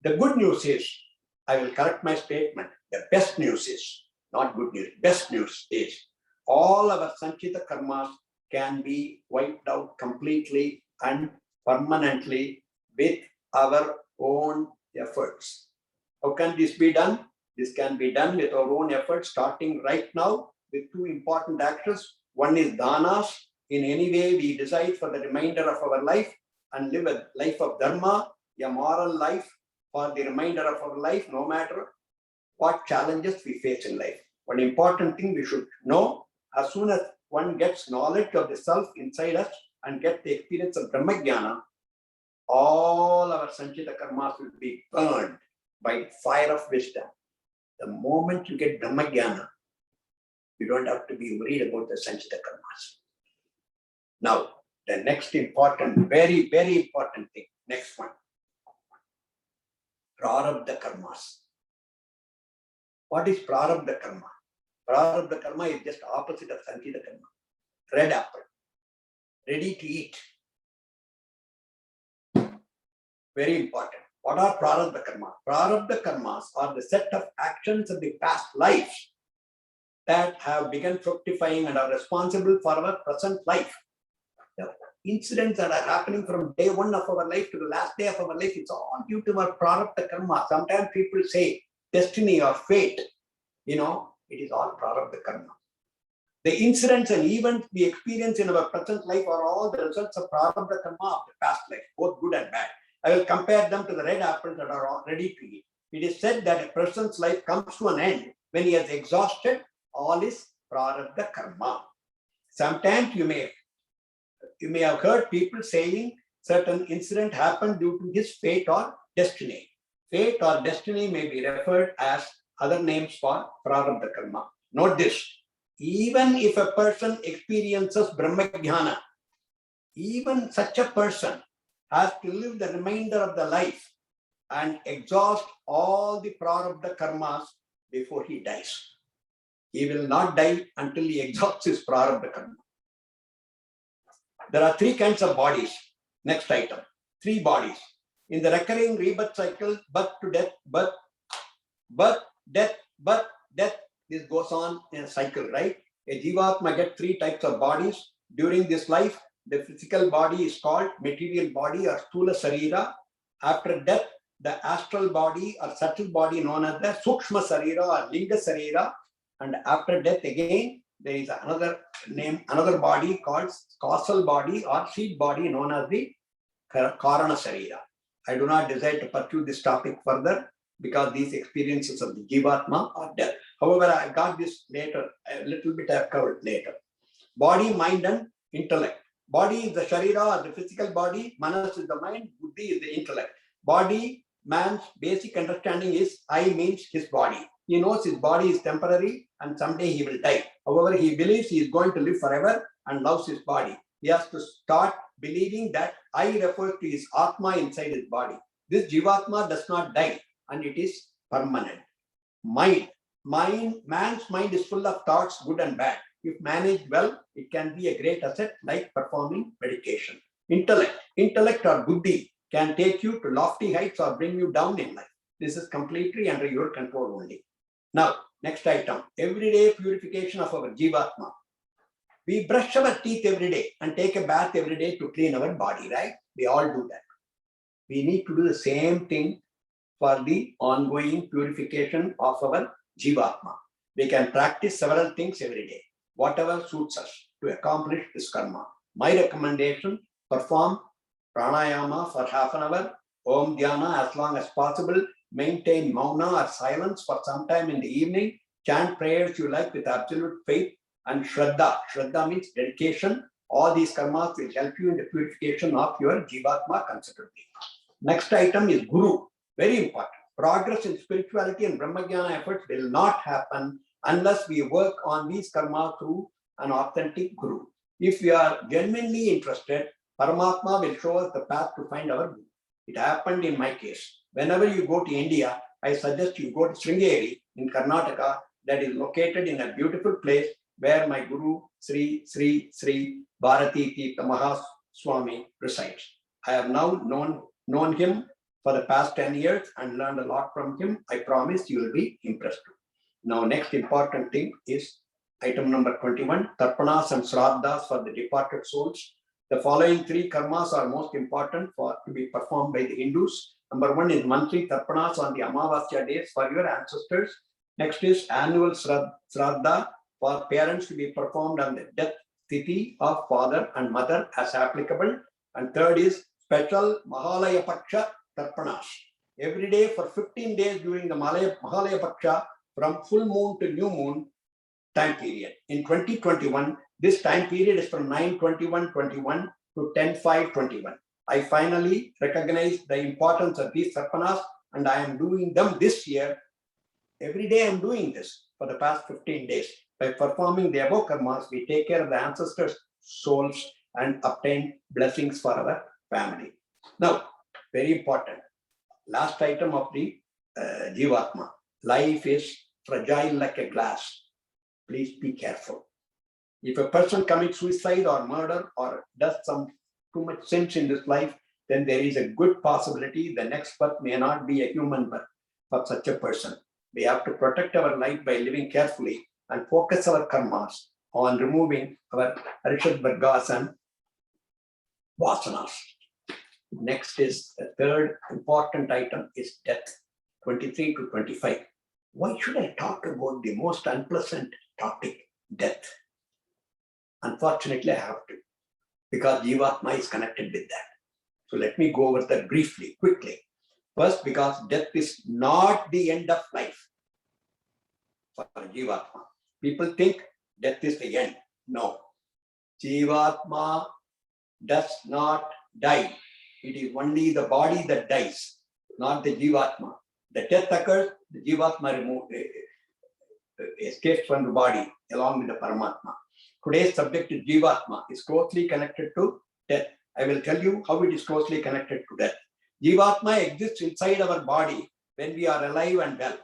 The good news is, I will correct my statement. The best news is, not good news, best news is, all our Sanchita Karmas can be wiped out completely and permanently with our own efforts. How can this be done? This can be done with our own efforts, starting right now with two important actions. One is dhanas. In any way, we decide for the remainder of our life and live a life of dharma, a moral life for the remainder of our life, no matter what challenges we face in life. One important thing we should know, as soon as one gets knowledge of the self inside us and get the experience of Brahma-Jnana, all our Sanchita Karmas will be burned by the fire of wisdom. The moment you get Brahma-Jnana, you don't have to be worried about the Sanchita Karmas. Now, the next important, very, very important thing, next one. Prarabdha Karmas. What is Prarabdha Karma? Prarabdha Karma is just opposite of Sanchita Karma. Red apple, ready to eat. Very important. What are Prarabdha Karma? Prarabdha Karmas are the set of actions of the past lives that have begun fructifying and are responsible for our present life. The incidents that are happening from day one of our life to the last day of our life, it's all due to our Prarabdha Karma. Sometimes people say destiny or fate. You know, it is all Prarabdha Karma. The incidents and events we experience in our present life are all the results of Prarabdha Karma of the past life, both good and bad. I will compare them to the red apples that are ready to eat. It is said that a person's life comes to an end when he has exhausted all his Prarabdha Karma. Sometimes you may have heard people saying certain incident happened due to his fate or destiny. Fate or destiny may be referred as other names for prarabdha karma. Note this, even if a person experiences Brahma-Jnana, even such a person has to live the remainder of the life and exhaust all the prarabdha karmas before he dies. He will not die until he exhausts his prarabdha karma. There are three kinds of bodies. Next item, three bodies. In the recurring rebirth cycle, birth to death, birth, death, death, this goes on in a cycle, right? A Jivatma gets three types of bodies during this life. The physical body is called material body or Sthula Sarira. After death, the astral body or subtle body known as the Sukshma Sarira or Linga Sarira. And after death again, there is another name, another body called causal body or seed body known as the Karana Sarira. I do not desire to pursue this topic further because these experiences of the Jivatma are death. However, I got this later, a little bit I have covered later. Body, mind and intellect. Body is the Sharira or the physical body, Manas is the mind, Buddhi is the intellect. Body, man's basic understanding is I means his body. He knows his body is temporary and someday he will die. However, he believes he is going to live forever and loves his body. He has to start believing that I refers to his Atma inside his body. This Jivatma does not die and it is permanent. Mind. Man's mind is full of thoughts, good and bad. If managed well, it can be a great asset like performing meditation. Intellect or buddhi can take you to lofty heights or bring you down in life. This is completely under your control only. Now, next item, everyday purification of our Jivatma. We brush our teeth every day and take a bath every day to clean our body, right? We all do that. We need to do the same thing for the ongoing purification of our Jivatma. We can practice several things every day, whatever suits us to accomplish this karma. My recommendation, perform pranayama for half an hour, Om Dhyana as long as possible, maintain mauna or silence for some time in the evening, chant prayers you like with absolute faith, and Shraddha. Shraddha means dedication. All these karmas will help you in the purification of your Jivatma considerably. Next item is Guru. Very important. Progress in spirituality and Brahma-Jnana efforts will not happen unless we work on these karmas through an authentic Guru. If we are genuinely interested, Paramatma will show us the path to find our Guru. It happened in my case. Whenever you go to India, I suggest you go to Sringeri in Karnataka, that is located in a beautiful place where my Guru Sri Bharati Tirtha Mahaswami resides. I have now known him for the past 10 years and learned a lot from him. I promise you will be impressed. Now, next important thing is item number 21, Tarpanas and Sraddhas for the departed souls. The following three karmas are most important to be performed by the Hindus. Number one is monthly Tarpanas on the Amavasya days for your ancestors. Next is annual Sraddha for parents to be performed on the death tithi of father and mother as applicable. And third is special Mahalaya Paksha Tarpanas. Every day for 15 days during the Mahalaya Paksha from full moon to new moon time period. In 2021, this time period is from 9/21/21 to 10/5/21. I finally recognized the importance of these Tarpanas and I am doing them this year. Every day I am doing this for the past 15 days. By performing the above karmas, we take care of the ancestors' souls and obtain blessings for our family. Now, very important, last item of the Jivatma. Life is fragile like a glass. Please be careful. If a person commits suicide or murder or does some too much sins in this life, then there is a good possibility the next birth may not be a human birth for such a person. We have to protect our life by living carefully and focus our karmas on removing our Arishad Vargas and Vasanas. Next is the third important item is death, 23 to 25. Why should I talk about the most unpleasant topic, death? Unfortunately, I have to, because Jivatma is connected with that. So let me go over that briefly, quickly. First, because death is not the end of life for Jivatma. People think death is the end. No. Jivatma does not die. It is only the body that dies. not the Jivatma. The death occurs, the Jivatma escapes from the body along with the Paramatma. Today's subject is Jivatma, is closely connected to death. I will tell you how it is closely connected to death. Jivatma exists inside our body when we are alive and well.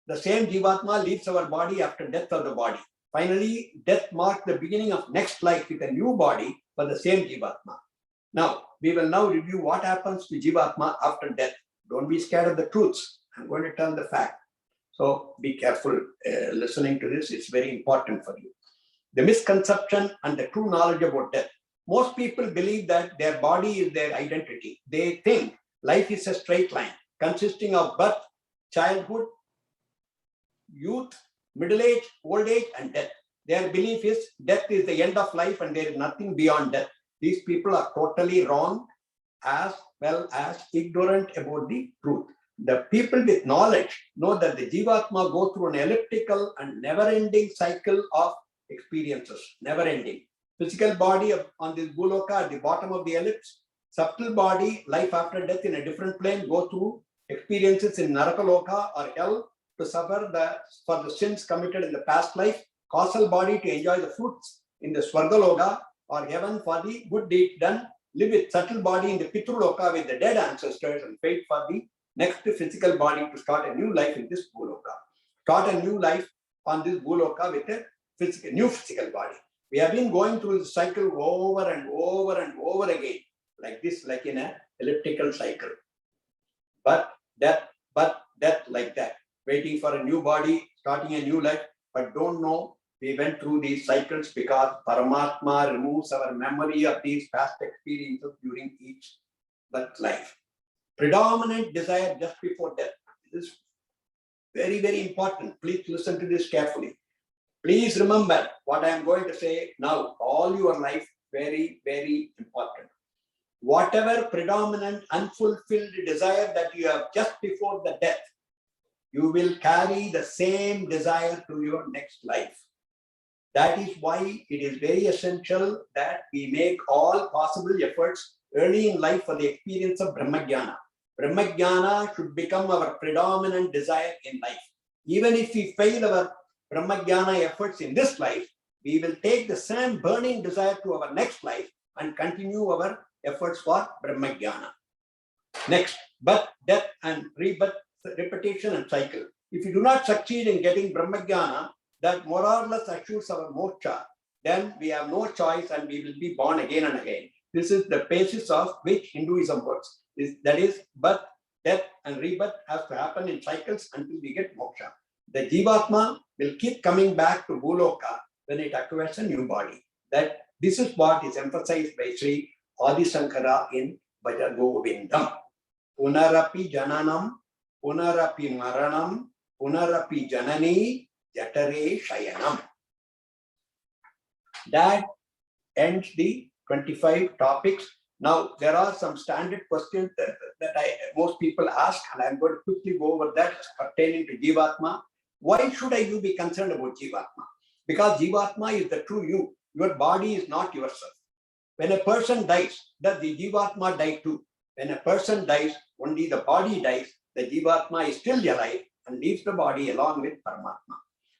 The same Jivatma leaves our body after death of the body. Finally, death marks the beginning of next life with a new body for the same Jivatma. Now, we will now review what happens to Jivatma after death. Don't be scared of the truths. I'm going to tell the fact. So be careful listening to this. It's very important for you. The misconception and the true knowledge about death. Most people believe that their body is their identity. They think life is a straight line consisting of birth, childhood, youth, middle age, old age, and death. Their belief is death is the end of life and there is nothing beyond death. These people are totally wrong as well as ignorant about the truth. The people with knowledge know that the Jivatma go through an elliptical and never-ending cycle of experiences, never-ending. Physical body on this Bhuloka at the bottom of the ellipse, subtle body, life after death in a different plane, go through experiences in Narakaloka or hell to suffer for the sins committed in the past life, causal body to enjoy the fruits in the Swargaloka or heaven for the good deeds done, live with subtle body in the Pitruloka with the dead ancestors and wait for the next physical body to start a new life in this Bhuloka. Start a new life on this Bhuloka with a new physical body. We have been going through the cycle over and over and over again, like this, like in an elliptical cycle. But death like that. Waiting for a new body, starting a new life, but don't know we went through these cycles because Paramatma removes our memory of these past experiences during each birth life. Predominant desire just before death. This is very, very important. Please listen to this carefully. Please remember what I am going to say now, all your life, very, very important. Whatever predominant unfulfilled desire that you have just before the death, you will carry the same desire to your next life. That is why it is very essential that we make all possible efforts early in life for the experience of Brahma-Jnana. Brahma-Jnana should become our predominant desire in life. Even if we fail our Brahma-Jnana efforts in this life, we will take the same burning desire to our next life and continue our efforts for Brahma-Jnana. Next, birth, death, and rebirth, repetition and cycle. If you do not succeed in getting Brahma-Jnana, that more or less assures our moksha, then we have no choice and we will be born again and again. This is the basis of which Hinduism works. That is, birth, death, and rebirth has to happen in cycles until we get moksha. The Jivatma will keep coming back to Bhuloka when it acquires a new body. That this is what is emphasized by Sri Adi Sankara in Bhaja Govindam. Punarapi jananam, punarapi maranam, punarapi janani, jatare shayanam. That ends the 25 topics. Now, there are some standard questions that most people ask, and I'm going to quickly go over that pertaining to Jivatma. Why should you be concerned about Jivatma? Because Jivatma is the true you. Your body is not yourself. When a person dies, does the Jivatma die too? When a person dies, only the body dies. The Jivatma is still alive and leaves the body along with Paramatma.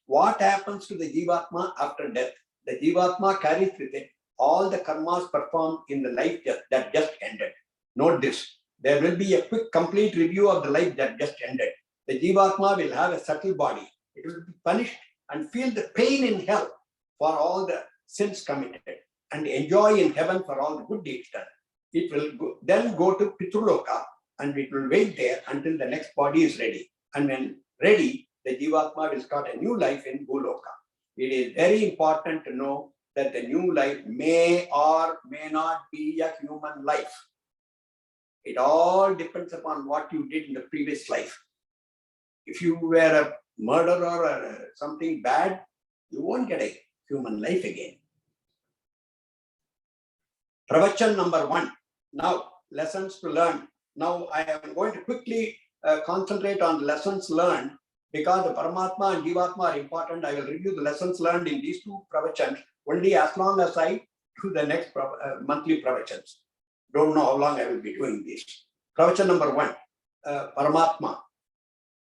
What happens to the Jivatma after death? The Jivatma carries with it all the karmas performed in the life that just ended. Note this. There will be a quick, complete review of the life that just ended. The Jivatma will have a subtle body. It will be punished and feel the pain in hell for all the sins committed and enjoy in heaven for all the good deeds done. It will then go to Pitruloka and it will wait there until the next body is ready. And when ready, the Jivatma will start a new life in Bhuloka. It is very important to know that the new life may or may not be a human life. It all depends upon what you did in the previous life. If you were a murderer or something bad, you won't get a human life again. Pravachan number 1. Now, lessons to learn. Now, I am going to quickly concentrate on the lessons learned because the Paramatma and Jivatma are important. I will review the lessons learned in these two pravachans only as long as I do the next monthly pravachans. Don't know how long I will be doing this. Pravachan number 1. Paramatma.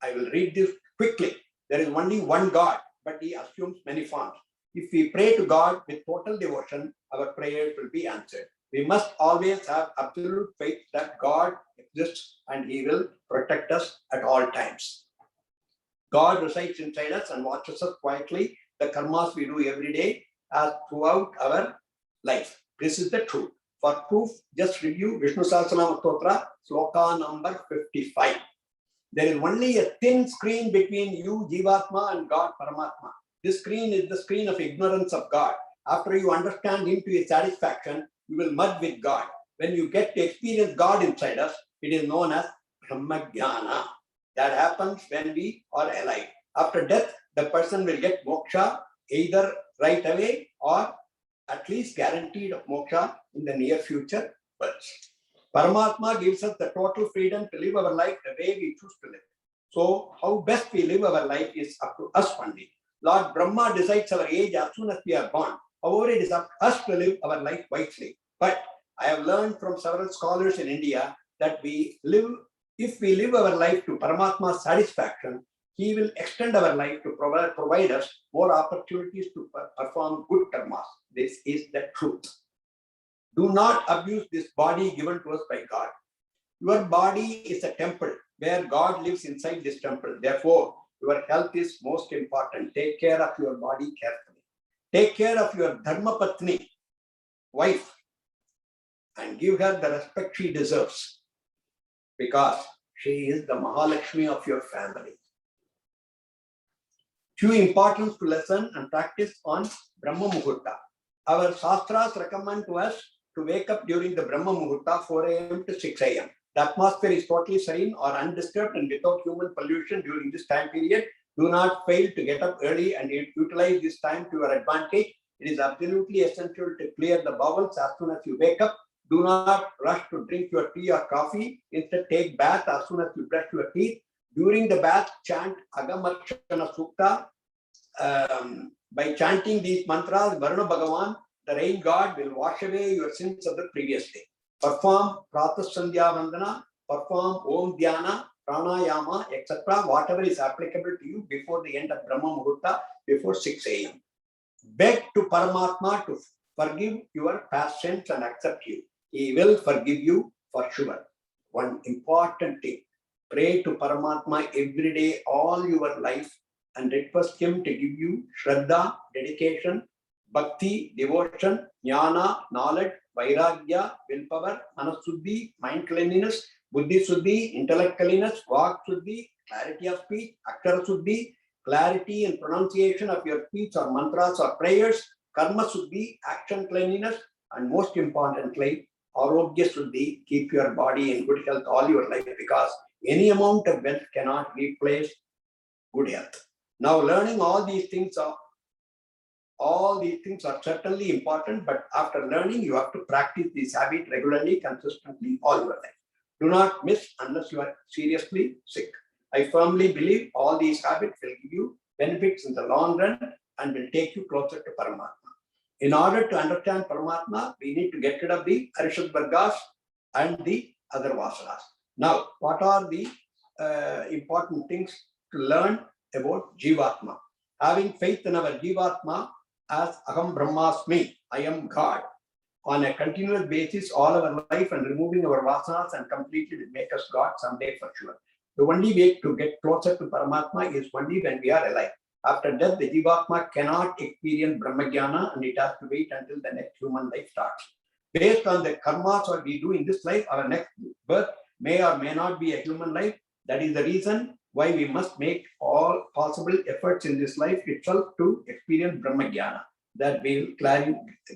I will read this quickly. There is only one God, but he assumes many forms. If we pray to God with total devotion, our prayers will be answered. We must always have absolute faith that God exists and he will protect us at all times. God resides inside us and watches us quietly. The karmas we do every day are throughout our life. This is the truth. For proof, just review Vishnu Sahasranama Stotra, sloka number 55. There is only a thin screen between you, Jivatma, and God, Paramatma. This screen is the screen of ignorance of God. After you understand him to his satisfaction, you will merge with God. When you get to experience God inside us, it is known as Brahma-Jnana. That happens when we are alive. After death, the person will get moksha either right away or at least guaranteed of moksha in the near future births. Paramatma gives us the total freedom to live our life the way we choose to live. So, how best we live our life is up to us only. Lord Brahma decides our age as soon as we are born. However, it is up to us to live our life wisely. But I have learned from several scholars in India that if we live our life to Paramatma's satisfaction, he will extend our life to provide us more opportunities to perform good karmas. This is the truth. Do not abuse this body given to us by God. Your body is a temple where God lives inside this temple. Therefore, your health is most important. Take care of your body carefully. Take care of your Dharma Patni, wife, and give her the respect she deserves, because she is the Mahalakshmi of your family. Few importance to lesson and practice on Brahma Muhurta. Our Shastras recommend to us to wake up during the Brahma Muhurta 4 a.m. to 6 a.m. The atmosphere is totally serene or undisturbed and without human pollution during this time period. Do not fail to get up early and utilize this time to your advantage. It is absolutely essential to clear the bowels as soon as you wake up. Do not rush to drink your tea or coffee. Instead, take bath as soon as you brush your teeth. During the bath, chant Agamarshana Sukta. By chanting these mantras, Varuna Bhagavan, the rain god, will wash away your sins of the previous day. Perform Pratha Sandhya Vandana, perform Om Dhyana, Pranayama, etc. Whatever is applicable to you before the end of Brahma Muhurta, before 6 a.m. Beg to Paramatma to forgive your past sins and accept you. He will forgive you for sure. One important thing, pray to Paramatma every day, all your life, and request him to give you Shraddha, dedication, Bhakti, devotion, Jnana, knowledge, Vairagya, willpower, Manasuddhi, mind cleanliness, Buddhi Suddhi, intellect cleanliness, Vak Suddhi, clarity of speech, Akshara Suddhi, clarity and pronunciation of your speech or mantras or prayers, Karma Suddhi, action cleanliness, and most importantly, Arogya Suddhi, keep your body in good health all your life, because any amount of wealth cannot replace good health. Now, learning all these things are certainly important, but after learning, you have to practice this habit regularly, consistently, all your life. Do not miss unless you are seriously sick. I firmly believe all these habits will give you benefits in the long run and will take you closer to Paramatma. In order to understand Paramatma, we need to get rid of the Arishad Vargas and the other Vasanas. Now, what are the important things to learn about Jivatma? Having faith in our Jivatma as Aham Brahmasmi, I am God, on a continuous basis all our life, and removing our vasanas and completely will make us God someday for sure. The only way to get closer to Paramatma is only when we are alive. After death, the Jivatma cannot experience Brahma-Jnana and it has to wait until the next human life starts. Based on the karmas what we do in this life, our next birth may or may not be a human life. That is the reason why we must make all possible efforts in this life itself to experience Brahma-Jnana. That will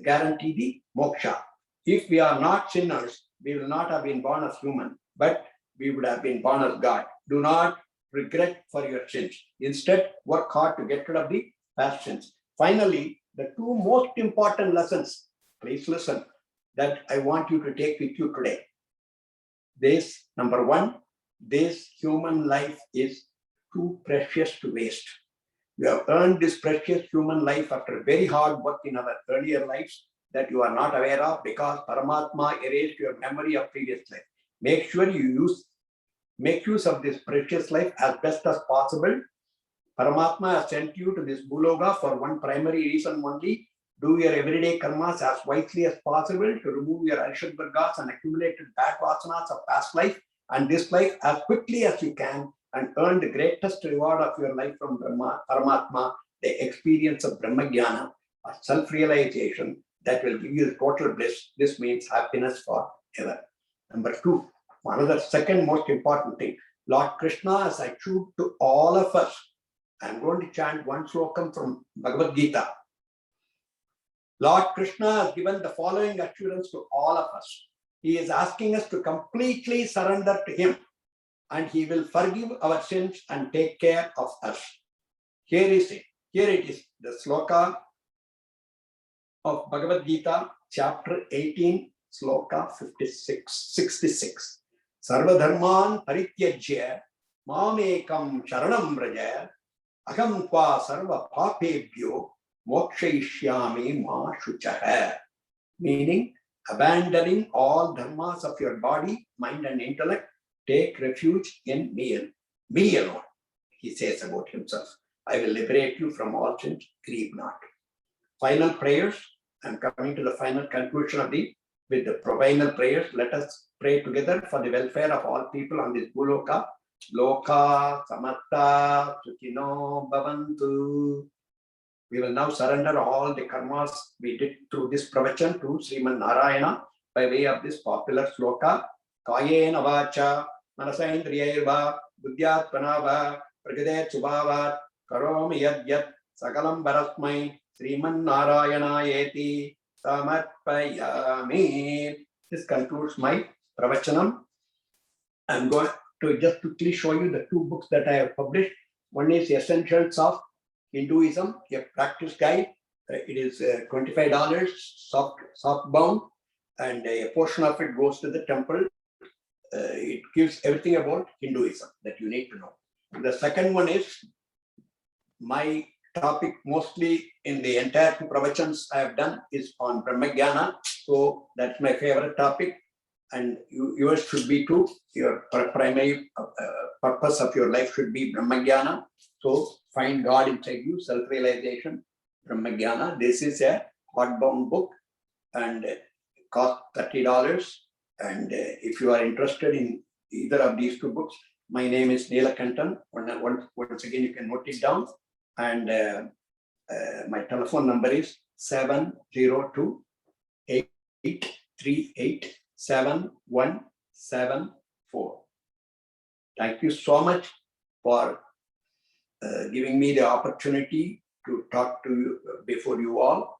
guarantee the moksha. If we are not sinners, we will not have been born as human, but we would have been born as God. Do not regret for your sins. Instead, work hard to get rid of the past sins. Finally, the two most important lessons, please listen, that I want you to take with you today. This, number one, this human life is too precious to waste. You have earned this precious human life after very hard work in our earlier lives that you are not aware of, because Paramatma erased your memory of previous life. Make sure you use Make use of this precious life as best as possible. Paramatma has sent you to this Bhuloga for one primary reason only. Do your everyday karmas as wisely as possible to remove your Arishadvargas and accumulated bad vasanas of past life and this life as quickly as you can, and earn the greatest reward of your life from Paramatma, the experience of Brahma-Jnana, a self-realization that will give you the total bliss. This means happiness forever. Number 2, another second most important thing, Lord Krishna has issued to all of us. I'm going to chant one slokam from Bhagavad Gita. Lord Krishna has given the following assurance to all of us. He is asking us to completely surrender to him, and he will forgive our sins and take care of us. Here it is, the sloka of Bhagavad Gita, chapter 18, sloka 66. Sarva dharman parityajya mamekam sharanam vraja aham tva sarva papebhyo mokshayishyami ma shuchaha. Meaning, abandoning all dharmas of your body, mind and intellect, take refuge in me alone. He says about himself, I will liberate you from all sins, grieve not. Final prayers. I'm coming to the final conclusion of with the final prayers. Let us pray together for the welfare of all people on this Bhuloka. Loka samatta sukhino bhavantu. We will now surrender all the karmas we did through this pravachan to Sriman Narayana by way of this popular sloka. Kayena vacha manasaindriyaiva buddhyatmanava pragadet subhavat karomi yadyat sakalam barasmai Sriman Narayanayeti samarpayami. This concludes my pravachanam. I'm going to just quickly show you the 2 books that I have published. One is Essentials of Hinduism, a practice guide. It is $25, soft bound, and a portion of it goes to the temple. It gives everything about Hinduism that you need to know. The second one is my topic, mostly in the entire 2 pravachans I have done, is on Brahma-Jnana. So that's my favorite topic, and yours should be too. Your primary purpose of your life should be Brahma-Jnana. So find God inside you, self-realization, Brahma-Jnana. This is a hardbound book and cost $30. And if you are interested in either of these 2 books, my name is Nilakantan. Once again, you can note it down. And my telephone number is 702-838-7174. Thank you so much for giving me the opportunity to talk to you before you all.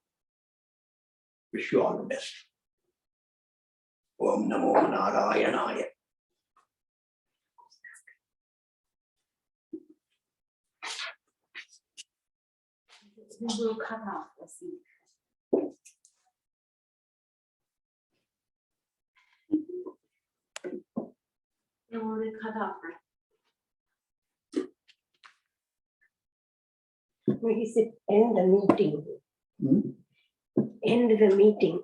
Wish you all the best. Om Namo Narayanaya. We will cut off the seed. It will be cut off, right? He said, end the meeting. End the meeting.